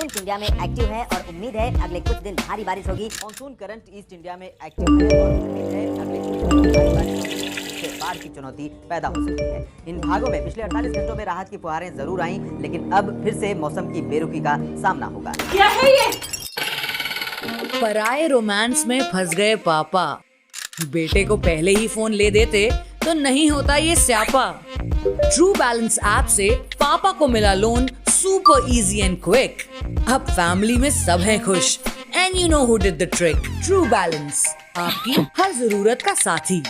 East India में active है और उम्मीद है अगले कुछ दिन भारी बारिश होगी। मानसून करंट ईस्ट इंडिया में एक्टिव है और उम्मीद है अगले कुछ दिन भारी बारिश होगी, जिससे बाढ़ की चुनौती पैदा हो सकती है। इन भागों में पिछले 48 घंटों में राहत की फुहारें जरूर आईं, लेकिन अब फिर से मौसम की बेरुखी का सामना होगा। क्या है ये? पराये रोमांस में फंस गए पापा। बेटे को पहले ही फोन ले देते तो नहीं होता ये स्यापा। ट्रू बैलेंस ऐप से पापा को मिला loan super easy and quick. अब फैमिली में सब हैं खुश and you know who did the trick. True balance, आपकी हर जरूरत का साथी।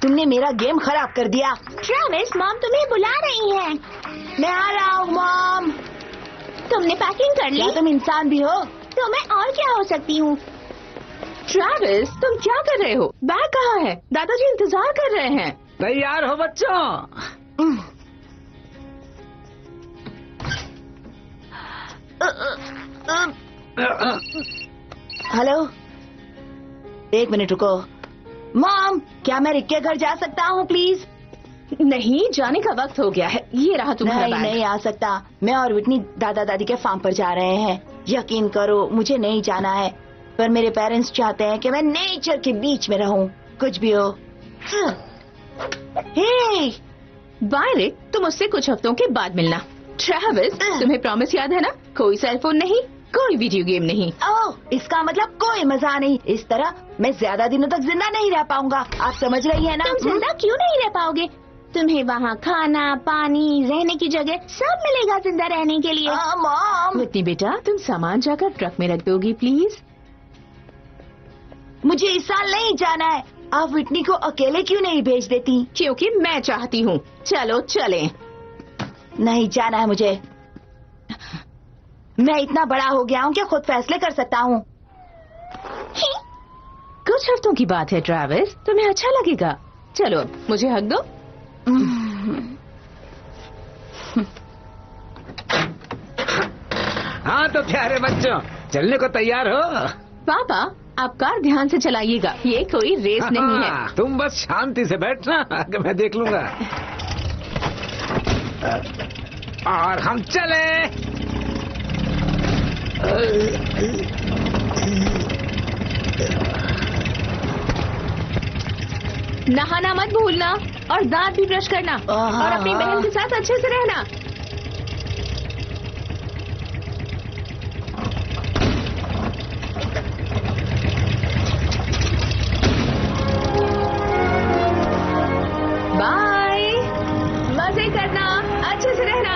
तुमने मेरा गेम खराब कर दिया। ट्रेविस, मॉम तुम्हें बुला रही हैं। मैं आ रहा हूँ मॉम। तुमने पैकिंग कर ली? क्या तुम इंसान भी हो? तो मैं और क्या हो सकती हूँ? ट्रेविस, तुम क्या कर रहे हो? बैग कहाँ है? दादाजी इंतजार कर रहे हैं। तैयार हो बच्चों? हेलो, एक मिनट रुको। मॉम, क्या मैं रिक के घर जा सकता हूँ प्लीज? नहीं, जाने का वक्त हो गया है। ये रहा तुम्हारा नहीं, बैग। नहीं आ सकता। मैं और विटनी दादा दादी के फार्म पर जा रहे हैं। यकीन करो, मुझे नहीं जाना है, पर मेरे पेरेंट्स चाहते हैं कि मैं नेचर के बीच में रहूं, कुछ भी हो। हे, बाय रिक, तुम उससे कुछ हफ्तों के बाद मिलना। ट्रेविस, तुम्हें प्रॉमिस याद है ना? कोई सेलफोन नहीं, कोई वीडियो गेम नहीं। ओह, इसका मतलब कोई मजा नहीं। इस तरह मैं ज्यादा दिनों तक जिंदा नहीं रह पाऊंगा। आप समझ रही है ना? तुम जिंदा क्यों नहीं रह पाओगे? तुम्हें वहाँ खाना, पानी, रहने की जगह सब मिलेगा जिंदा रहने के लिए। मॉम, विटनी बेटा, तुम सामान जाकर ट्रक में रख दोगी प्लीज? मुझे इस साल नहीं जाना है। आप विटनी को अकेले क्यों नहीं भेज देती? क्योंकि मैं चाहती हूँ। चलो चलें। नहीं जाना है मुझे। मैं इतना बड़ा हो गया हूँ कि खुद फैसले कर सकता हूँ। कुछ हफ्तों की बात है ट्रेविस, तुम्हें अच्छा लगेगा। चलो, मुझे हक दो। हाँ तो प्यारे बच्चों, चलने को तैयार हो? पापा, आप कार ध्यान से चलाइएगा, ये कोई रेस नहीं है। हाँ, तुम बस शांति से बैठना, आगे मैं देख लूंगा। और हम चले। नहाना मत भूलना और दांत भी ब्रश करना और अपनी बहन के साथ अच्छे से रहना। बाय, मजे करना, अच्छे से रहना।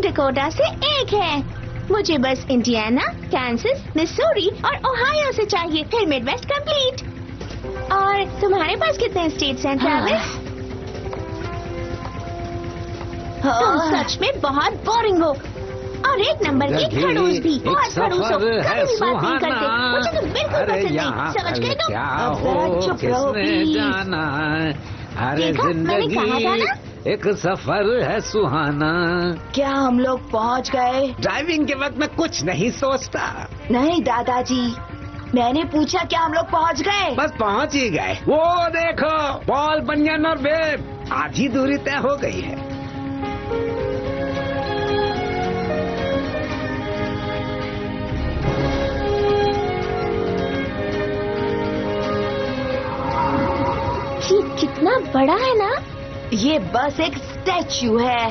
डकोटा से एक है। मुझे बस इंडियाना, कांसास, मिसूरी और ओहायो से चाहिए, फिर मिडवेस्ट कंप्लीट। और तुम्हारे पास कितने स्टेट्स हैं ट्रैविस? तुम सच में बहुत बोरिंग हो, और एक नंबर के खड़ूस भी। बहुत खड़ूस हो, कभी भी बात नहीं करते। मुझे तो बिल्कुल पसंद नहीं, समझ गए तुम? अब जरा चुप रहो प्लीज। जाना है, अरे देखा, मैंने कहा था जिंदगी ना? एक सफर है सुहाना। क्या हम लोग पहुंच गए? ड्राइविंग के वक्त मैं कुछ नहीं सोचता, नहीं दादाजी, मैंने पूछा क्या हम लोग पहुंच गए? बस पहुंच ही गए। वो देखो, पॉल बनियन और बेब, आधी दूरी तय हो गई है। ये कितना बड़ा है ना? ये बस एक स्टैच्यू है।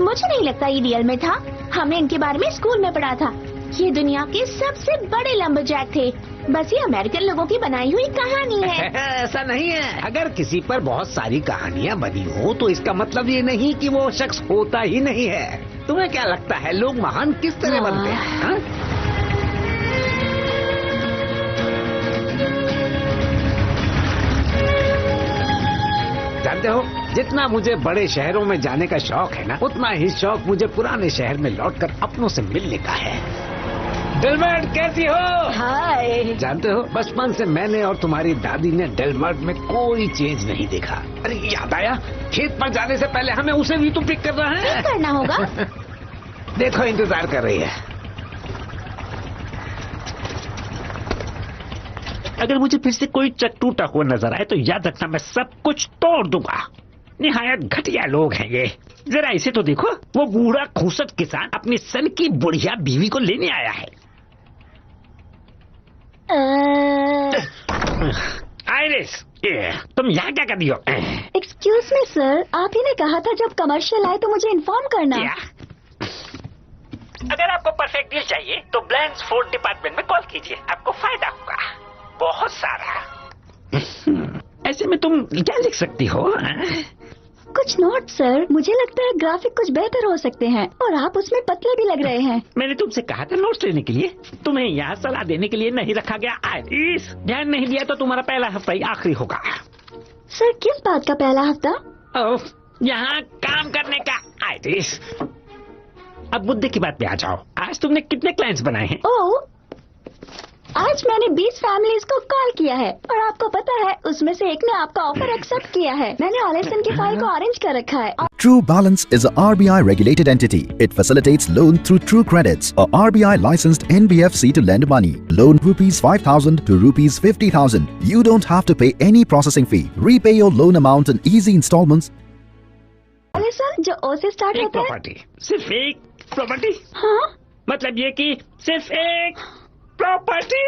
मुझे नहीं लगता ये रियल में था। हमने इनके बारे में स्कूल में पढ़ा था। ये दुनिया के सबसे बड़े लंबरजैक थे। बस ये अमेरिकन लोगों की बनाई हुई कहानी है। ऐसा नहीं है। अगर किसी पर बहुत सारी कहानियां बनी हो तो इसका मतलब ये नहीं कि वो शख्स होता ही नहीं है। तुम्हें क्या लगता है लोग महान किस तरह बनते हैं? हाँ? जानते हो, जितना मुझे बड़े शहरों में जाने का शौक है ना, उतना ही शौक मुझे पुराने शहर में लौटकर अपनों से मिलने का है। डेलमर्ट कैसी हो? हाय। जानते हो, बचपन से मैंने और तुम्हारी दादी ने डेलमर्ट में कोई चेंज नहीं देखा। अरे याद आया, खेत पर जाने से पहले हमें उसे भी तो पिक करना है। क्या करना होगा? देखो, इंतजार कर रही है। अगर मुझे फिर से कोई ट्रक टूटा हुआ नजर आए तो याद रखना, मैं सब कुछ तोड़ दूंगा। निहायत घटिया लोग हैं ये। जरा इसे तो देखो, वो बूढ़ा खूसट किसान अपनी सन की बुढ़िया बीवी को लेने आया है। आइरिस, तुम यहाँ क्या कर रही हो? एक्सक्यूज मी सर, आप ही ने कहा था जब कमर्शियल आए तो मुझे इन्फॉर्म करना। अगर आपको परफेक्ट डील चाहिए तो ब्लैंक्स फोर्ड डिपार्टमेंट में कॉल कीजिए, आपको फायदा होगा बहुत सारा। ऐसे में तुम क्या लिख सकती हो? कुछ नोट सर, मुझे लगता है ग्राफिक कुछ बेहतर हो सकते हैं और आप उसमें पतले भी लग रहे हैं। मैंने तुमसे कहा था नोट्स लेने के लिए, तुम्हें यहाँ सलाह देने के लिए नहीं रखा गया। आइरिस, ध्यान नहीं दिया तो तुम्हारा पहला हफ्ता ही आखिरी होगा। सर किस बात का पहला हफ्ता? ओह, यहाँ काम करने का। आइरिस, अब मुद्दे की बात पे आ जाओ। आज तुमने कितने क्लाइंट्स बनाए हैं? ओह, आज मैंने 20 फैमिलीज को कॉल किया है और आपको पता है उसमें से एक ने आपका ऑफर एक्सेप्ट किया है। मैंने ऑलेसन की फाइल को ऑरेंज कर रखा है। True Balance is a RBI regulated entity. It facilitates loan through True Credits, a RBI licensed NBFC to lend money. Loan rupees 5,000 to rupees 50,000. You don't have to pay any processing fee. Repay your loan amount in easy installments. ऑलेसन जो ओ से start एक होता है। Property, सिर्फ एक property? हाँ? मतलब ये कि सिर्फ एक प्रॉपर्टी?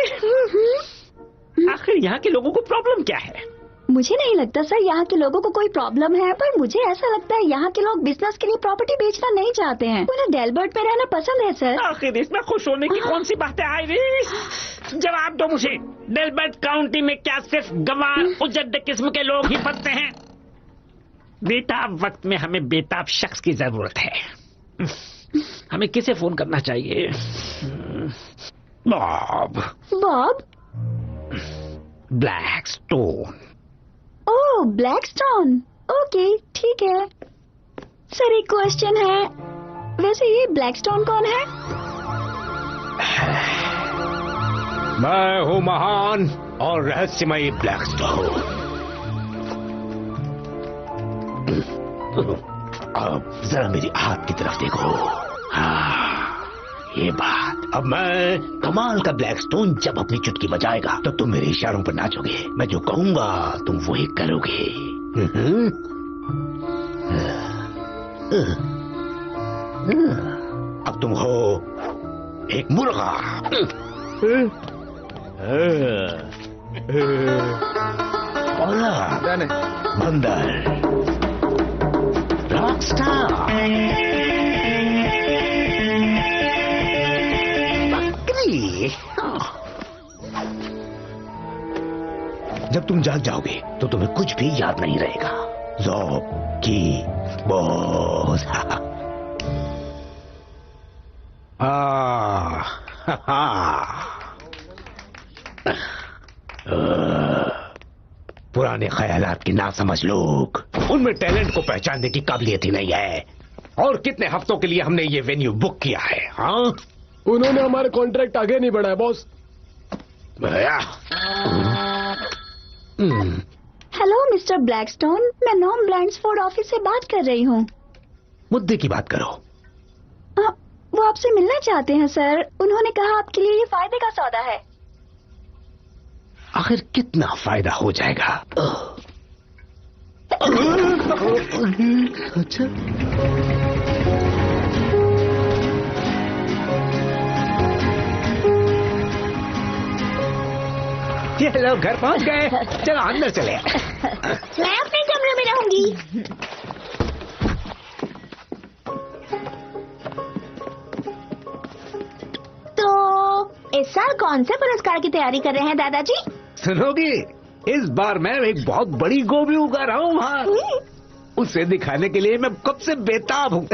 आखिर यहाँ के लोगों को प्रॉब्लम क्या है? मुझे नहीं लगता सर यहाँ के लोगों को कोई प्रॉब्लम है, पर मुझे ऐसा लगता है यहाँ के लोग बिजनेस के लिए प्रॉपर्टी बेचना नहीं चाहते हैं। उन्हें डेलबर्ट में रहना पसंद है सर। आखिर इसमें खुश होने की कौन सी बात है? आइरिस, जवाब दो मुझे। डेलबर्ट काउंटी में क्या सिर्फ गंवार उजड़ किस्म के लोग ही फंसते हैं? बेताब वक्त में हमें बेताब शख्स की जरूरत है। हमें किसे फोन करना चाहिए? बॉब। बॉब? ब्लैकस्टोन। ओह, ब्लैकस्टोन। ओके, ठीक है। सर एक क्वेश्चन है, वैसे ये ब्लैकस्टोन कौन है? मैं हूँ महान और रहस्यमयी ब्लैकस्टोन। अब जरा मेरी हाथ की तरफ देखो। हाँ, ये बात। अब मैं कमाल का ब्लैकस्टोन जब अपनी चुटकी बजाएगा तो तुम मेरे इशारों पर नाचोगे। मैं जो कहूंगा तुम वही करोगे। अब तुम हो एक मुर्गा। बंदर, रॉकस्टार, बकरी। जब तुम जाग जाओगे तो तुम्हें कुछ भी याद नहीं रहेगा। ज़ोब की बोझ। पुराने ख्यालात की ना समझ लोग, उनमें टैलेंट को पहचानने की काबिलियत ही नहीं है। और कितने हफ्तों के लिए हमने ये वेन्यू बुक किया है? हाँ, उन्होंने हमारे कॉन्ट्रैक्ट आगे नहीं बढ़ाया बॉस। हेलो मिस्टर ब्लैकस्टोन, मैं नॉम ब्लैंड्सफोर्ड ऑफिस से बात कर रही हूँ। मुद्दे की बात करो। वो आपसे मिलना चाहते हैं सर। उन्होंने कहा आपके लिए ये फायदे का सौदा है। आखिर कितना फायदा हो जाएगा? अच्छा, ये लोग घर पहुंच गए। चलो अंदर चले। मैं अपने कमरे में रहूंगी। तो इस साल कौन से पुरस्कार की तैयारी कर रहे हैं दादाजी? सुनोगी, इस बार मैं एक बहुत बड़ी गोभी उगा रहा हूँ वहाँ। उसे दिखाने के लिए मैं कब से बेताब हूँ।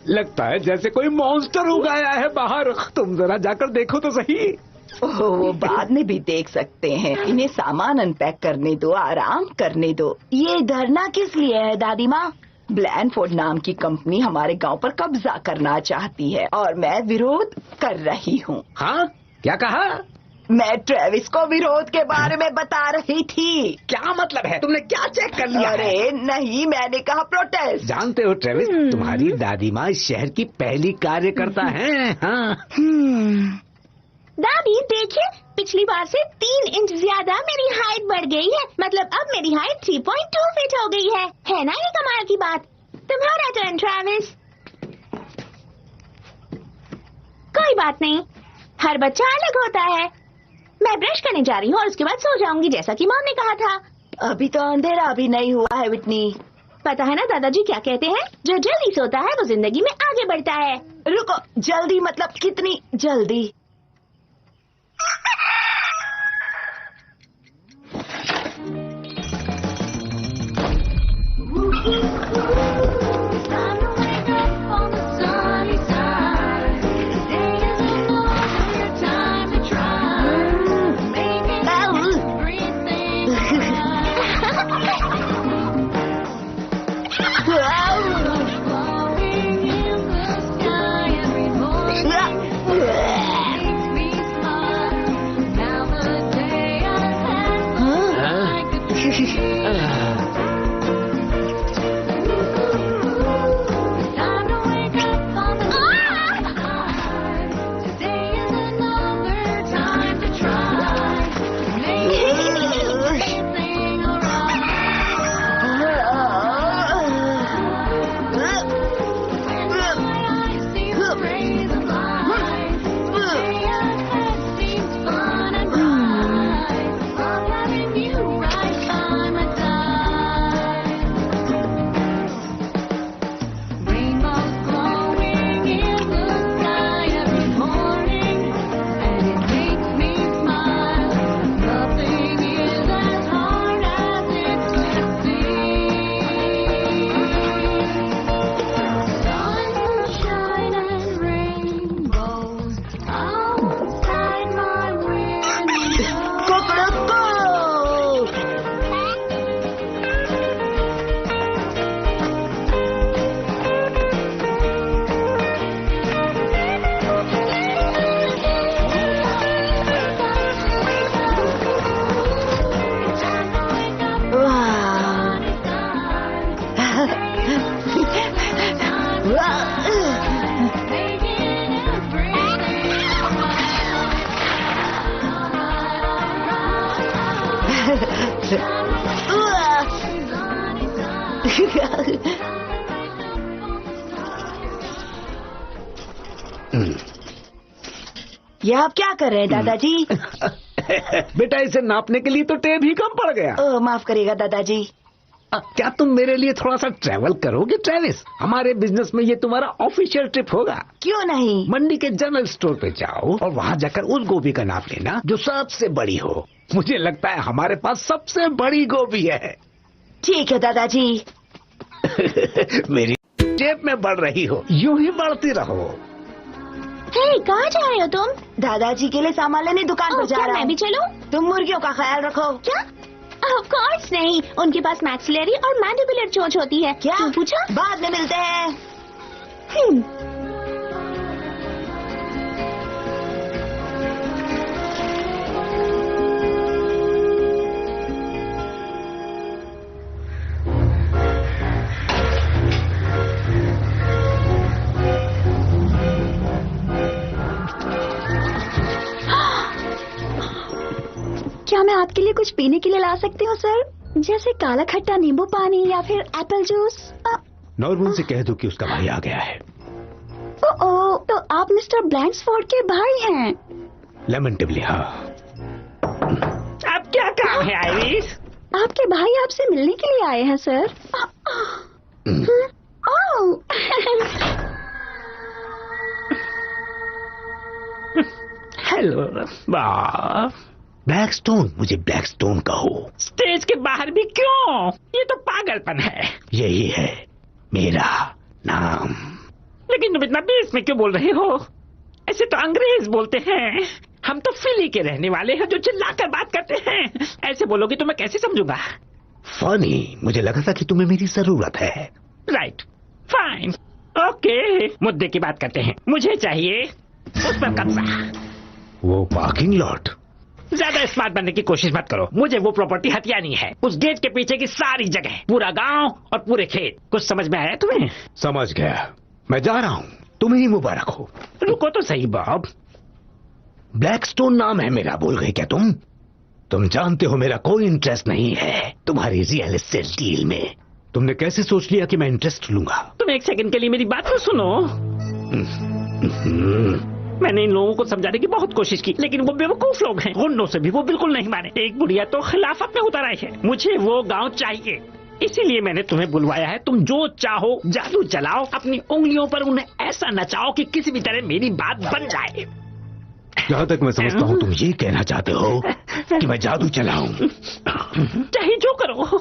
लगता है जैसे कोई मॉन्स्टर उगाया है बाहर। तुम जरा जाकर देखो तो सही। वो बाद में भी देख सकते हैं। इन्हें सामान अनपैक करने दो, आराम करने दो। ये धरना किस लिए है दादी माँ? ब्लैंडफोर्ड नाम की कंपनी हमारे गांव पर कब्जा करना चाहती है और मैं विरोध कर रही हूँ। हाँ, क्या कहा? मैं ट्रेविस को विरोध के बारे में बता रही थी। क्या मतलब है? तुमने क्या चेक कर लिया? अरे नहीं, मैंने कहा प्रोटेस्ट। जानते हो ट्रेविस, तुम्हारी दादी माँ इस शहर की पहली कार्यकर्ता है। हाँ। दादी देखिए, पिछली बार से 3 इंच ज्यादा मेरी हाइट बढ़ गई है। मतलब अब मेरी हाइट 3.2 फीट हो गई है ना? ये कमाल की बात। तुम्हारा टर्न ट्रेविस। कोई बात नहीं, हर बच्चा अलग होता है। मैं ब्रश करने जा रही हूँ और उसके बाद सो जाऊंगी, जैसा कि मॉम ने कहा था। अभी तो अंधेरा भी नहीं हुआ है विटनी। पता है ना दादाजी क्या कहते हैं? जो जल्दी सोता है वो जिंदगी में आगे बढ़ता है। रुको, जल्दी मतलब कितनी जल्दी? ये आप क्या कर रहे हैं दादाजी? बेटा, इसे नापने के लिए तो टेप ही कम पड़ गया। माफ करिएगा दादाजी। क्या तुम मेरे लिए थोड़ा सा ट्रैवल करोगे ट्रेविस? हमारे बिजनेस में ये तुम्हारा ऑफिशियल ट्रिप होगा। क्यों नहीं? मंडी के जनरल स्टोर पे जाओ और वहाँ जाकर उस गोभी का नाप लेना जो सबसे बड़ी हो। मुझे लगता है हमारे पास सबसे बड़ी गोभी है। ठीक है दादाजी। मेरी जेब में बढ़ रही हो, यूं ही बढ़ती रहो। हे, कहाँ जा रहे हो तुम? दादाजी के लिए सामान लेने दुकान पर जा क्या रहा मैं हूँ। भी चलूं? तुम मुर्गियों का ख्याल रखो। क्या? ऑफ कोर्स नहीं, उनके पास मैक्सिलरी और मैंडिबुलर चोंच होती है। क्या? क्यों पूछा? बाद में मिलते हैं। क्या मैं आपके लिए कुछ पीने के लिए ला सकती हूँ सर? जैसे काला खट्टा नींबू पानी या फिर एप्पल जूस। नॉर्मन से कह दो कि उसका भाई आ गया है। ओह, तो आप मिस्टर ब्लैंक्सफोर्ड के भाई हैं? लेमेंटिवली हाँ। अब क्या काम है आइरिस? आपके भाई आपसे मिलने के लिए आए हैं सर। ओह, हेलो बॉब। ब्लैकस्टोन, मुझे ब्लैकस्टोन कहो। स्टेज के बाहर भी क्यों? ये तो पागलपन है। यही है मेरा नाम। लेकिन तुम इतना बीच में क्यों बोल रहे हो? ऐसे तो अंग्रेज बोलते हैं। हम तो फिली के रहने वाले हैं जो चिल्लाकर बात करते हैं। ऐसे बोलोगे तो मैं कैसे समझूंगा? फनी, मुझे लगा था कि तुम्हें मेरी जरूरत है। Right, fine, okay. मुद्दे की बात करते हैं। मुझे चाहिए उस पर कब्जा। वो पार्किंग लॉट। ज्यादा स्मार्ट बनने की कोशिश मत करो। मुझे वो प्रॉपर्टी हथियानी है। उस गेट के पीछे की सारी जगह, पूरा गांव और पूरे खेत। कुछ समझ में आया तुम्हें? समझ गया, मैं जा रहा हूँ। तुम्हें ही मुबारक हो। रुको तो सही बॉब। ब्लैकस्टोन नाम है मेरा, भूल गए क्या तुम? तुम जानते हो मेरा कोई इंटरेस्ट नहीं है तुम्हारी रियल एस्टेट डील में। तुमने कैसे सोच लिया कि मैं इंटरेस्ट लूंगा? तुम एक सेकंड के लिए मेरी बात तो सुनो। मैंने इन लोगों को समझाने की बहुत कोशिश की, लेकिन वो बेवकूफ लोग हैं। गुंडों से भी वो बिल्कुल नहीं माने। एक बुढ़िया तो खिलाफत में उतर आई है। मुझे वो गांव चाहिए, इसीलिए मैंने तुम्हें बुलवाया है। तुम जो चाहो जादू चलाओ, अपनी उंगलियों पर उन्हें ऐसा नचाओ कि किसी भी तरह मेरी बात बन जाए। जहाँ तक मैं समझता हूँ तुम ये कहना चाहते हो कि मैं जादू चलाऊं। चाहे जो करो,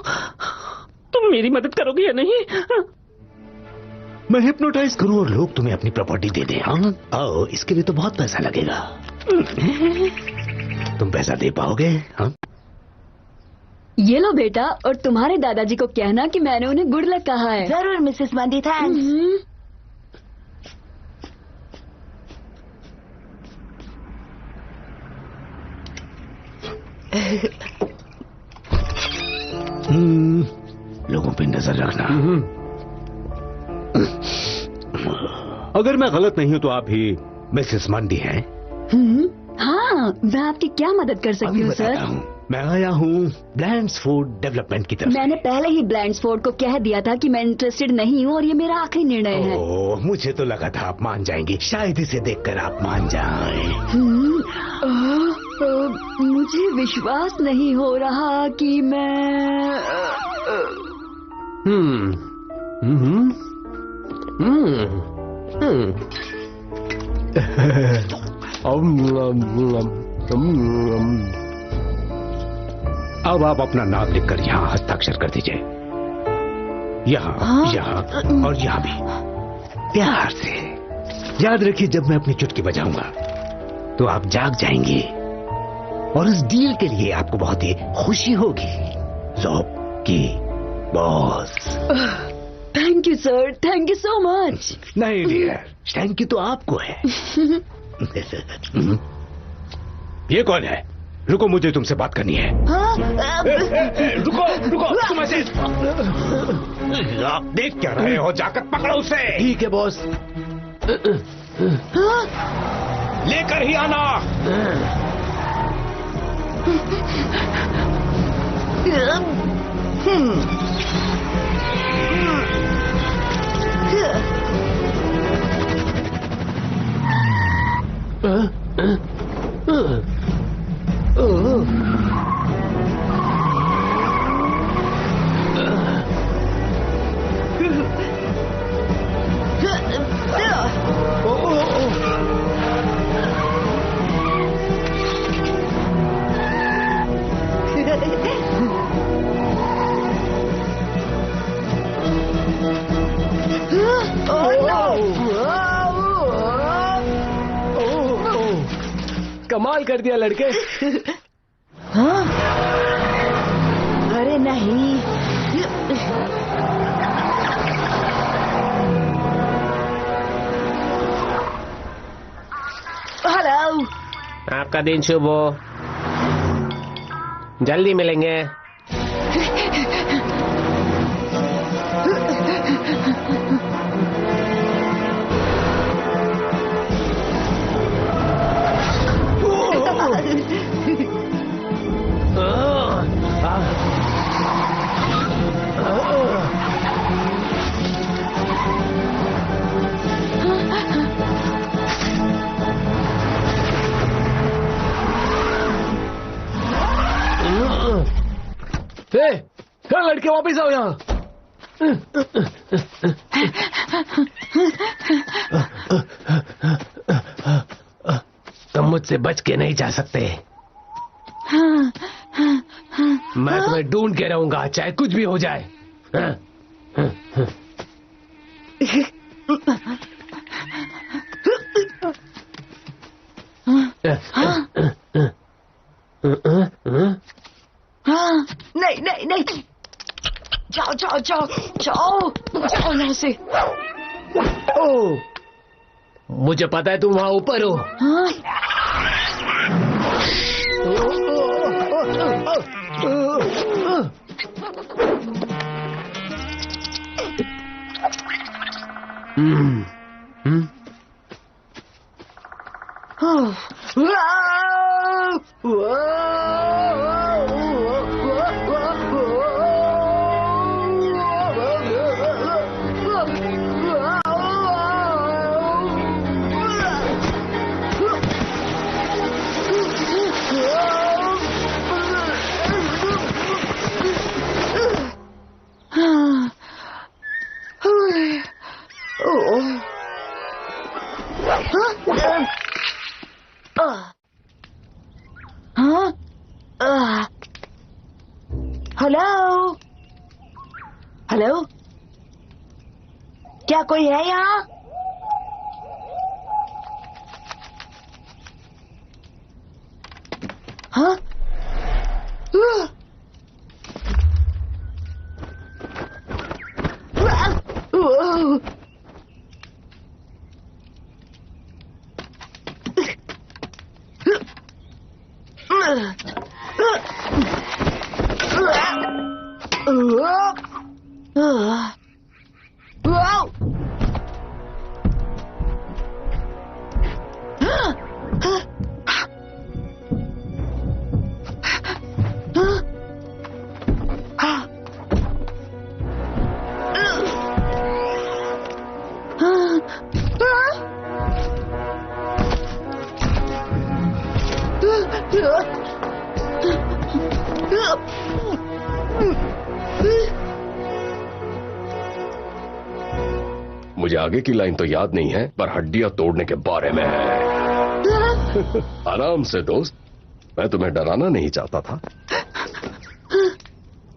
तुम मेरी मदद करोगे या नहीं? मैं हिप्नोटाइज करूं और लोग तुम्हें अपनी प्रॉपर्टी दे दें? हाँ, आओ, इसके लिए तो बहुत पैसा लगेगा। तुम पैसा दे पाओगे? हाँ? ये लो बेटा, और तुम्हारे दादाजी को कहना कि मैंने उन्हें गुड लक कहा है। जरूर मिसेस मंदी, थैंक्स। लोगों पे नजर रखना। अगर मैं गलत नहीं हूं तो आप ही मिसेस मंडी हैं? हाँ, मैं आपकी क्या मदद कर सकती हूँ सर? मैं आया हूँ ब्लैंक्सफोर्ड डेवलपमेंट की तरफ। मैंने पहले ही ब्लैंक्सफोर्ड को कह दिया था कि मैं इंटरेस्टेड नहीं हूँ और ये मेरा आखिरी निर्णय है। ओह, मुझे तो लगा था आप मान जाएंगी। शायद इसे देखकर आप मान जाएं। मुझे विश्वास नहीं हो रहा कि मैं अब आप अपना नाम लिखकर यहाँ हस्ताक्षर कर दीजिए। यहाँ, यहाँ और यहाँ भी, प्यार से। याद रखिए, जब मैं अपनी चुटकी बजाऊंगा तो आप जाग जाएंगे और इस डील के लिए आपको बहुत ही खुशी होगी। की boss. Thank you sir, thank you so much. नहीं डियर, थैंक यू तो आपको है। ये कौन है? रुको, मुझे तुमसे बात करनी है। रुको रुको, तुम ऐसे आप देख क्या रहे हो? जाकर पकड़ो उसे। ठीक है बॉस। लेकर ही आना। कमाल कर दिया लड़के। हाँ? अरे नहीं। हेलो। आपका दिन शुभ हो। जल्दी मिलेंगे। लड़के वापिस आओ यहाँ। तुम मुझसे बच के नहीं जा सकते। मैं तुम्हें ढूंढ के रहूंगा, चाहे कुछ भी हो जाए। नहीं नहीं नहीं, जाओ जाओ जाओ जाओ जाओ यहाँ से। ओ, मुझे पता है तुम वहां ऊपर हो। हेलो हेलो, क्या कोई है यहाँ? हाँ? मुझे आगे की लाइन तो याद नहीं है, पर हड्डियां तोड़ने के बारे में है। आराम से दोस्त, मैं तुम्हें डराना नहीं चाहता था।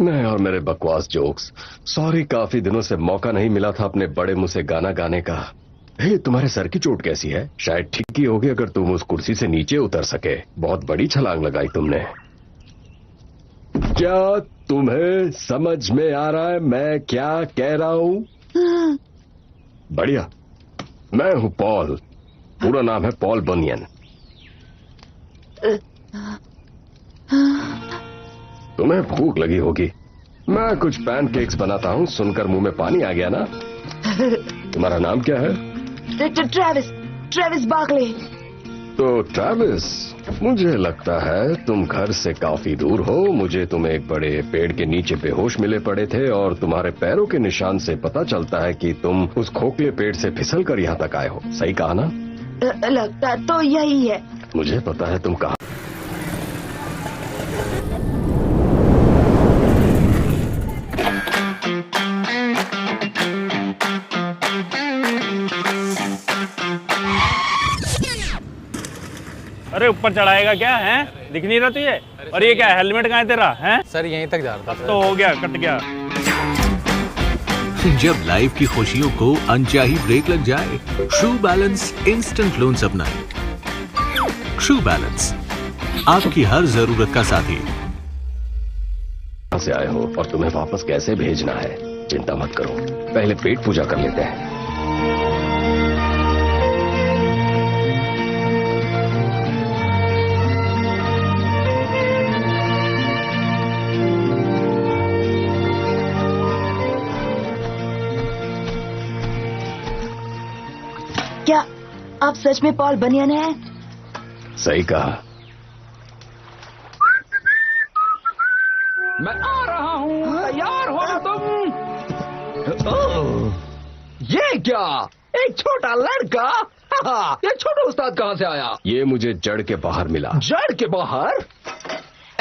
मैं और मेरे बकवास जोक्स। सॉरी, काफी दिनों से मौका नहीं मिला था अपने बड़े मुंह से गाना गाने का। हे, तुम्हारे सर की चोट कैसी है? शायद ठीक ही होगी अगर तुम उस कुर्सी से नीचे उतर सके। बहुत बड़ी छलांग लगाई तुमने। क्या तुम्हें समझ में आ रहा है मैं क्या कह रहा हूं? बढ़िया। मैं हूं पॉल, पूरा नाम है पॉल बनियन। तुम्हें भूख लगी होगी, मैं कुछ पैनकेक्स बनाता हूं। सुनकर मुंह में पानी आ गया ना? तुम्हारा नाम क्या है? Travis Berkeley. तो ट्रेविस, मुझे लगता है तुम घर से काफी दूर हो। मुझे तुम एक बड़े पेड़ के नीचे बेहोश मिले पड़े थे और तुम्हारे पैरों के निशान से पता चलता है कि तुम उस खोखले पेड़ से फिसल कर यहाँ तक आए हो। सही कहा ना? लगता तो यही है। मुझे पता है तुम कहाँ। अरे ऊपर चढ़ाएगा क्या है? दिख नहीं रहा तुझे? और ये क्या है? हेलमेट कहाँ है तेरा? है सर यहीं तक जा रहा था। अब तो हो गया, कट गया। जब लाइफ की खुशियों को अनचाही ब्रेक लग जाए, ट्रू बैलेंस इंस्टेंट लोन्स अपनाएं। ट्रू बैलेंस, आपकी हर जरूरत का साथी। कहां से आए हो और तुम्हें वापस कैसे भेजना है, चिंता मत करो, पहले पेट पूजा कर लेते हैं। क्या आप सच में पॉल बनियन हैं? सही कहा। मैं आ रहा हूँ, तैयार हो ना तुम? ओह, ये क्या, एक छोटा लड़का? ये छोटा उस्ताद कहाँ से आया? ये मुझे जड़ के बाहर मिला। जड़ के बाहर?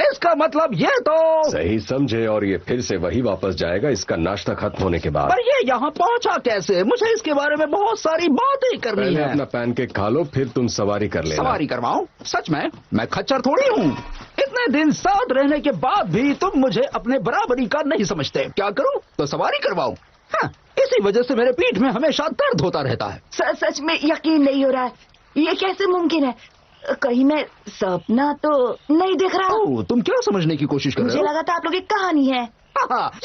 इसका मतलब ये तो सही समझे, और ये फिर से वही वापस जाएगा इसका नाश्ता खत्म होने के बाद। पर ये यहाँ पहुँचा कैसे? मुझे इसके बारे में बहुत सारी बातें करनी पहले है। अपना पैनकेक खा लो, फिर तुम सवारी कर लेना। सवारी करवाऊं? सच में? मैं खच्चर थोड़ी हूँ। इतने दिन साथ रहने के बाद भी तुम मुझे अपने बराबरी का नहीं समझते। क्या करूँ? तो सवारी करवाऊं? हाँ, इसी वजह से मेरे पीठ में हमेशा दर्द होता रहता है। सच में यकीन नहीं हो रहा है, ये कैसे मुमकिन है? कहीं मैं सपना तो नहीं देख रहा? ओह, तुम क्या समझने की कोशिश कर रहे मुझे हो? लगा था आप लोग एक कहानी है।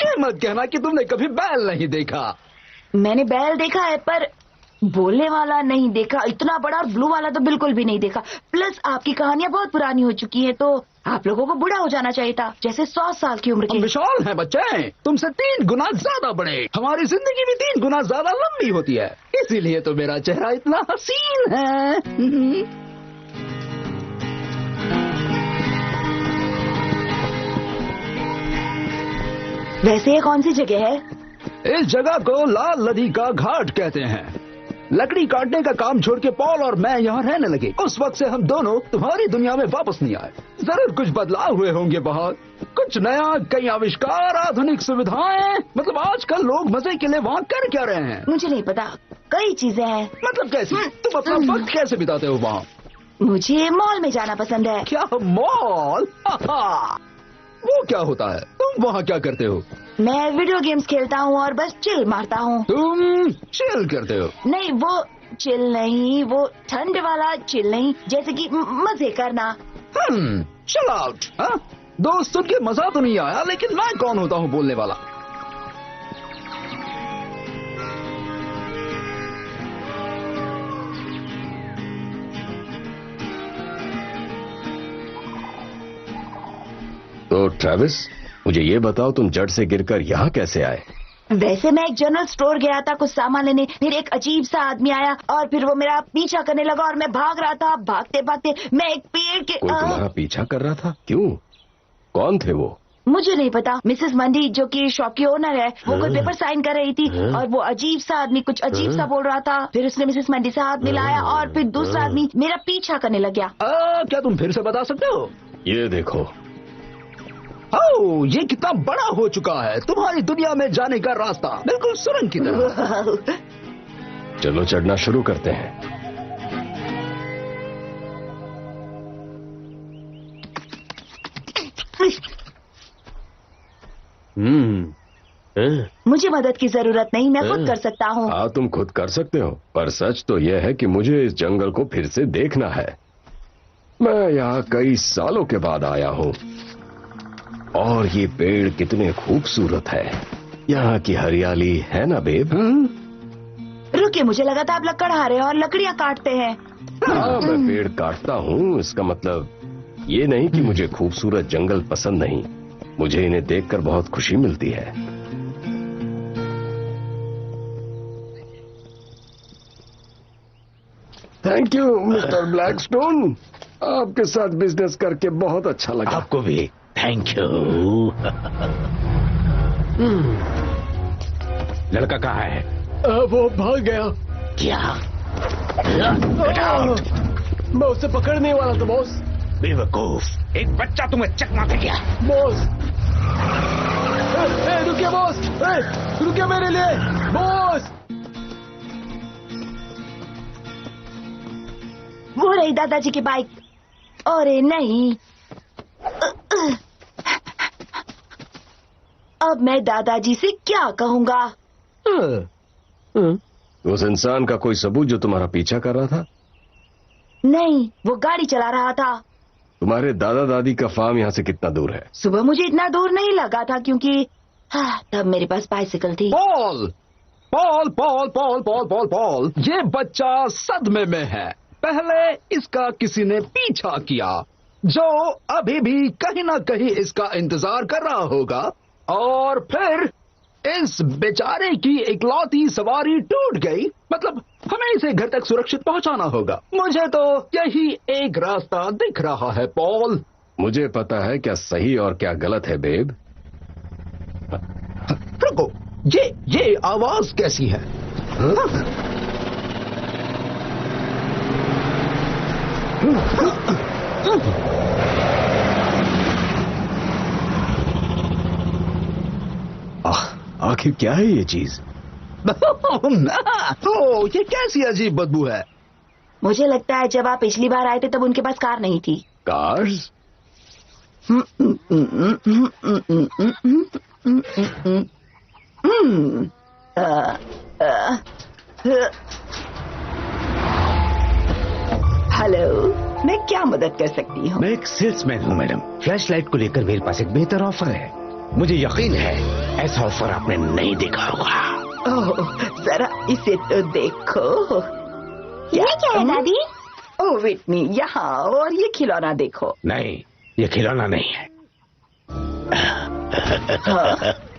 ये मत कहना कि तुमने कभी बैल नहीं देखा। मैंने बैल देखा है पर बोलने वाला नहीं देखा। इतना बड़ा और ब्लू वाला तो बिल्कुल भी नहीं देखा। प्लस आपकी कहानियां बहुत पुरानी हो चुकी है, तो आप लोगों को बूढ़ा हो जाना चाहिए था, जैसे 100 साल की उम्र के। हम विशाल हैं बच्चे, तुमसे 3 गुना ज्यादा बड़े। हमारी जिंदगी भी 3 गुना ज्यादा लंबी होती है, इसीलिए तो मेरा चेहरा इतना हसीन है। वैसे ये कौन सी जगह है? इस जगह को लाल नदी का घाट कहते हैं। लकड़ी काटने का काम छोड़ के पॉल और मैं यहाँ रहने लगे। उस वक्त से हम दोनों तुम्हारी दुनिया में वापस नहीं आए। जरूर कुछ बदलाव हुए होंगे वहाँ, कुछ नया, कई आविष्कार, आधुनिक सुविधाएं। मतलब आजकल लोग मजे के लिए वहाँ कर क्या रहे हैं? मुझे नहीं पता, कई चीजें हैं। मतलब कैसे? तुम अपना वक्त कैसे बिताते हो वहाँ? मुझे मॉल में जाना पसंद है। क्या मॉल? वो क्या होता है? तुम वहाँ क्या करते हो? मैं वीडियो गेम्स खेलता हूँ और बस चिल मारता हूँ। तुम चिल करते हो? नहीं, वो चिल नहीं, वो ठंड वाला चिल नहीं, जैसे कि मजे करना। Chill out. दोस्त सुन के मजा तो नहीं आया, लेकिन मैं कौन होता हूँ बोलने वाला? तो ट्रेविस, मुझे ये बताओ, तुम जड़ से गिरकर यहाँ कैसे आए? वैसे मैं एक जनरल स्टोर गया था कुछ सामान लेने, फिर एक अजीब सा आदमी आया और फिर वो मेरा पीछा करने लगा और मैं भाग रहा था। भागते भागते मैं एक पेड़ के कोई तुम्हारा पीछा कर रहा था? क्यों? कौन थे वो? मुझे नहीं पता। मिसेस मंडी, जो कि शॉप की ओनर है, वो कोई पेपर साइन कर रही थी और वो अजीब सा आदमी कुछ अजीब सा बोल रहा था। फिर उसने मिसेस मंडी से हाथ मिलाया और फिर दूसरा आदमी मेरा पीछा करने लग गया। क्या तुम फिर से बता सकते हो? ये देखो। ओह, ये कितना बड़ा हो चुका है। तुम्हारी दुनिया में जाने का रास्ता बिल्कुल सुरंग की तरह। चलो चढ़ना शुरू करते हैं। मुझे मदद की जरूरत नहीं, मैं खुद कर सकता हूँ। हाँ, तुम खुद कर सकते हो, पर सच तो यह है कि मुझे इस जंगल को फिर से देखना है। मैं यहाँ कई सालों के बाद आया हूँ और ये पेड़ कितने खूबसूरत है। यहाँ की हरियाली है ना बेब? रुकिए, मुझे लगा था आप लकड़ आ रहे हैं और लकड़ियाँ काटते हैं। हाँ, मैं पेड़ काटता हूँ, इसका मतलब ये नहीं कि मुझे खूबसूरत जंगल पसंद नहीं। मुझे इन्हें देखकर बहुत खुशी मिलती है। थैंक यू मिस्टर ब्लैकस्टोन, आपके साथ बिजनेस करके बहुत अच्छा लगा। आपको भी थैंक यू। लड़का कहाँ है? वो भाग गया। क्या? मैं उसे पकड़ने वाला था बॉस। बेवकूफ, एक बच्चा तुम्हें चकमा दे गया। बॉस, रुकिए बॉस, रुकिए मेरे लिए बॉस। वो रही दादाजी की बाइक। अरे नहीं, अब मैं दादाजी से क्या कहूँगा? उस इंसान का कोई सबूत जो तुम्हारा पीछा कर रहा था? नहीं, वो गाड़ी चला रहा था। तुम्हारे दादा दादी का फार्म यहाँ से कितना दूर है? सुबह मुझे इतना दूर नहीं लगा था क्योंकि तब मेरे पास बाइसिकल थी। Paul Paul Paul Paul Paul Paul Paul, ये बच्चा सदमे में है। पहले इसका किसी ने पीछा किया जो अभी भी कहीं ना कहीं इसका इंतजार कर रहा होगा, और फिर इस बेचारे की इकलौती सवारी टूट गई। मतलब हमें इसे घर तक सुरक्षित पहुंचाना होगा। मुझे तो यही एक रास्ता दिख रहा है पॉल। मुझे पता है क्या सही और क्या गलत है बेब। रुको, ये आवाज कैसी है? आखिर क्या है ये चीज? ये कैसी अजीब बदबू है? मुझे लगता है जब आप पिछली बार आए थे तब उनके पास कार नहीं थी। कार्स? हेलो, मैं क्या मदद कर सकती हूँ? मैं एक सेल्समैन हूँ मैडम। फ्लैशलाइट को लेकर मेरे पास एक बेहतर ऑफर है। मुझे यकीन है ऐसा ऑफर आपने नहीं देखा होगा। ओह, जरा इसे तो देखो। ये क्या है दादी? ओह विटनी, यहाँ और ये खिलौना देखो। नहीं, ये खिलौना नहीं है।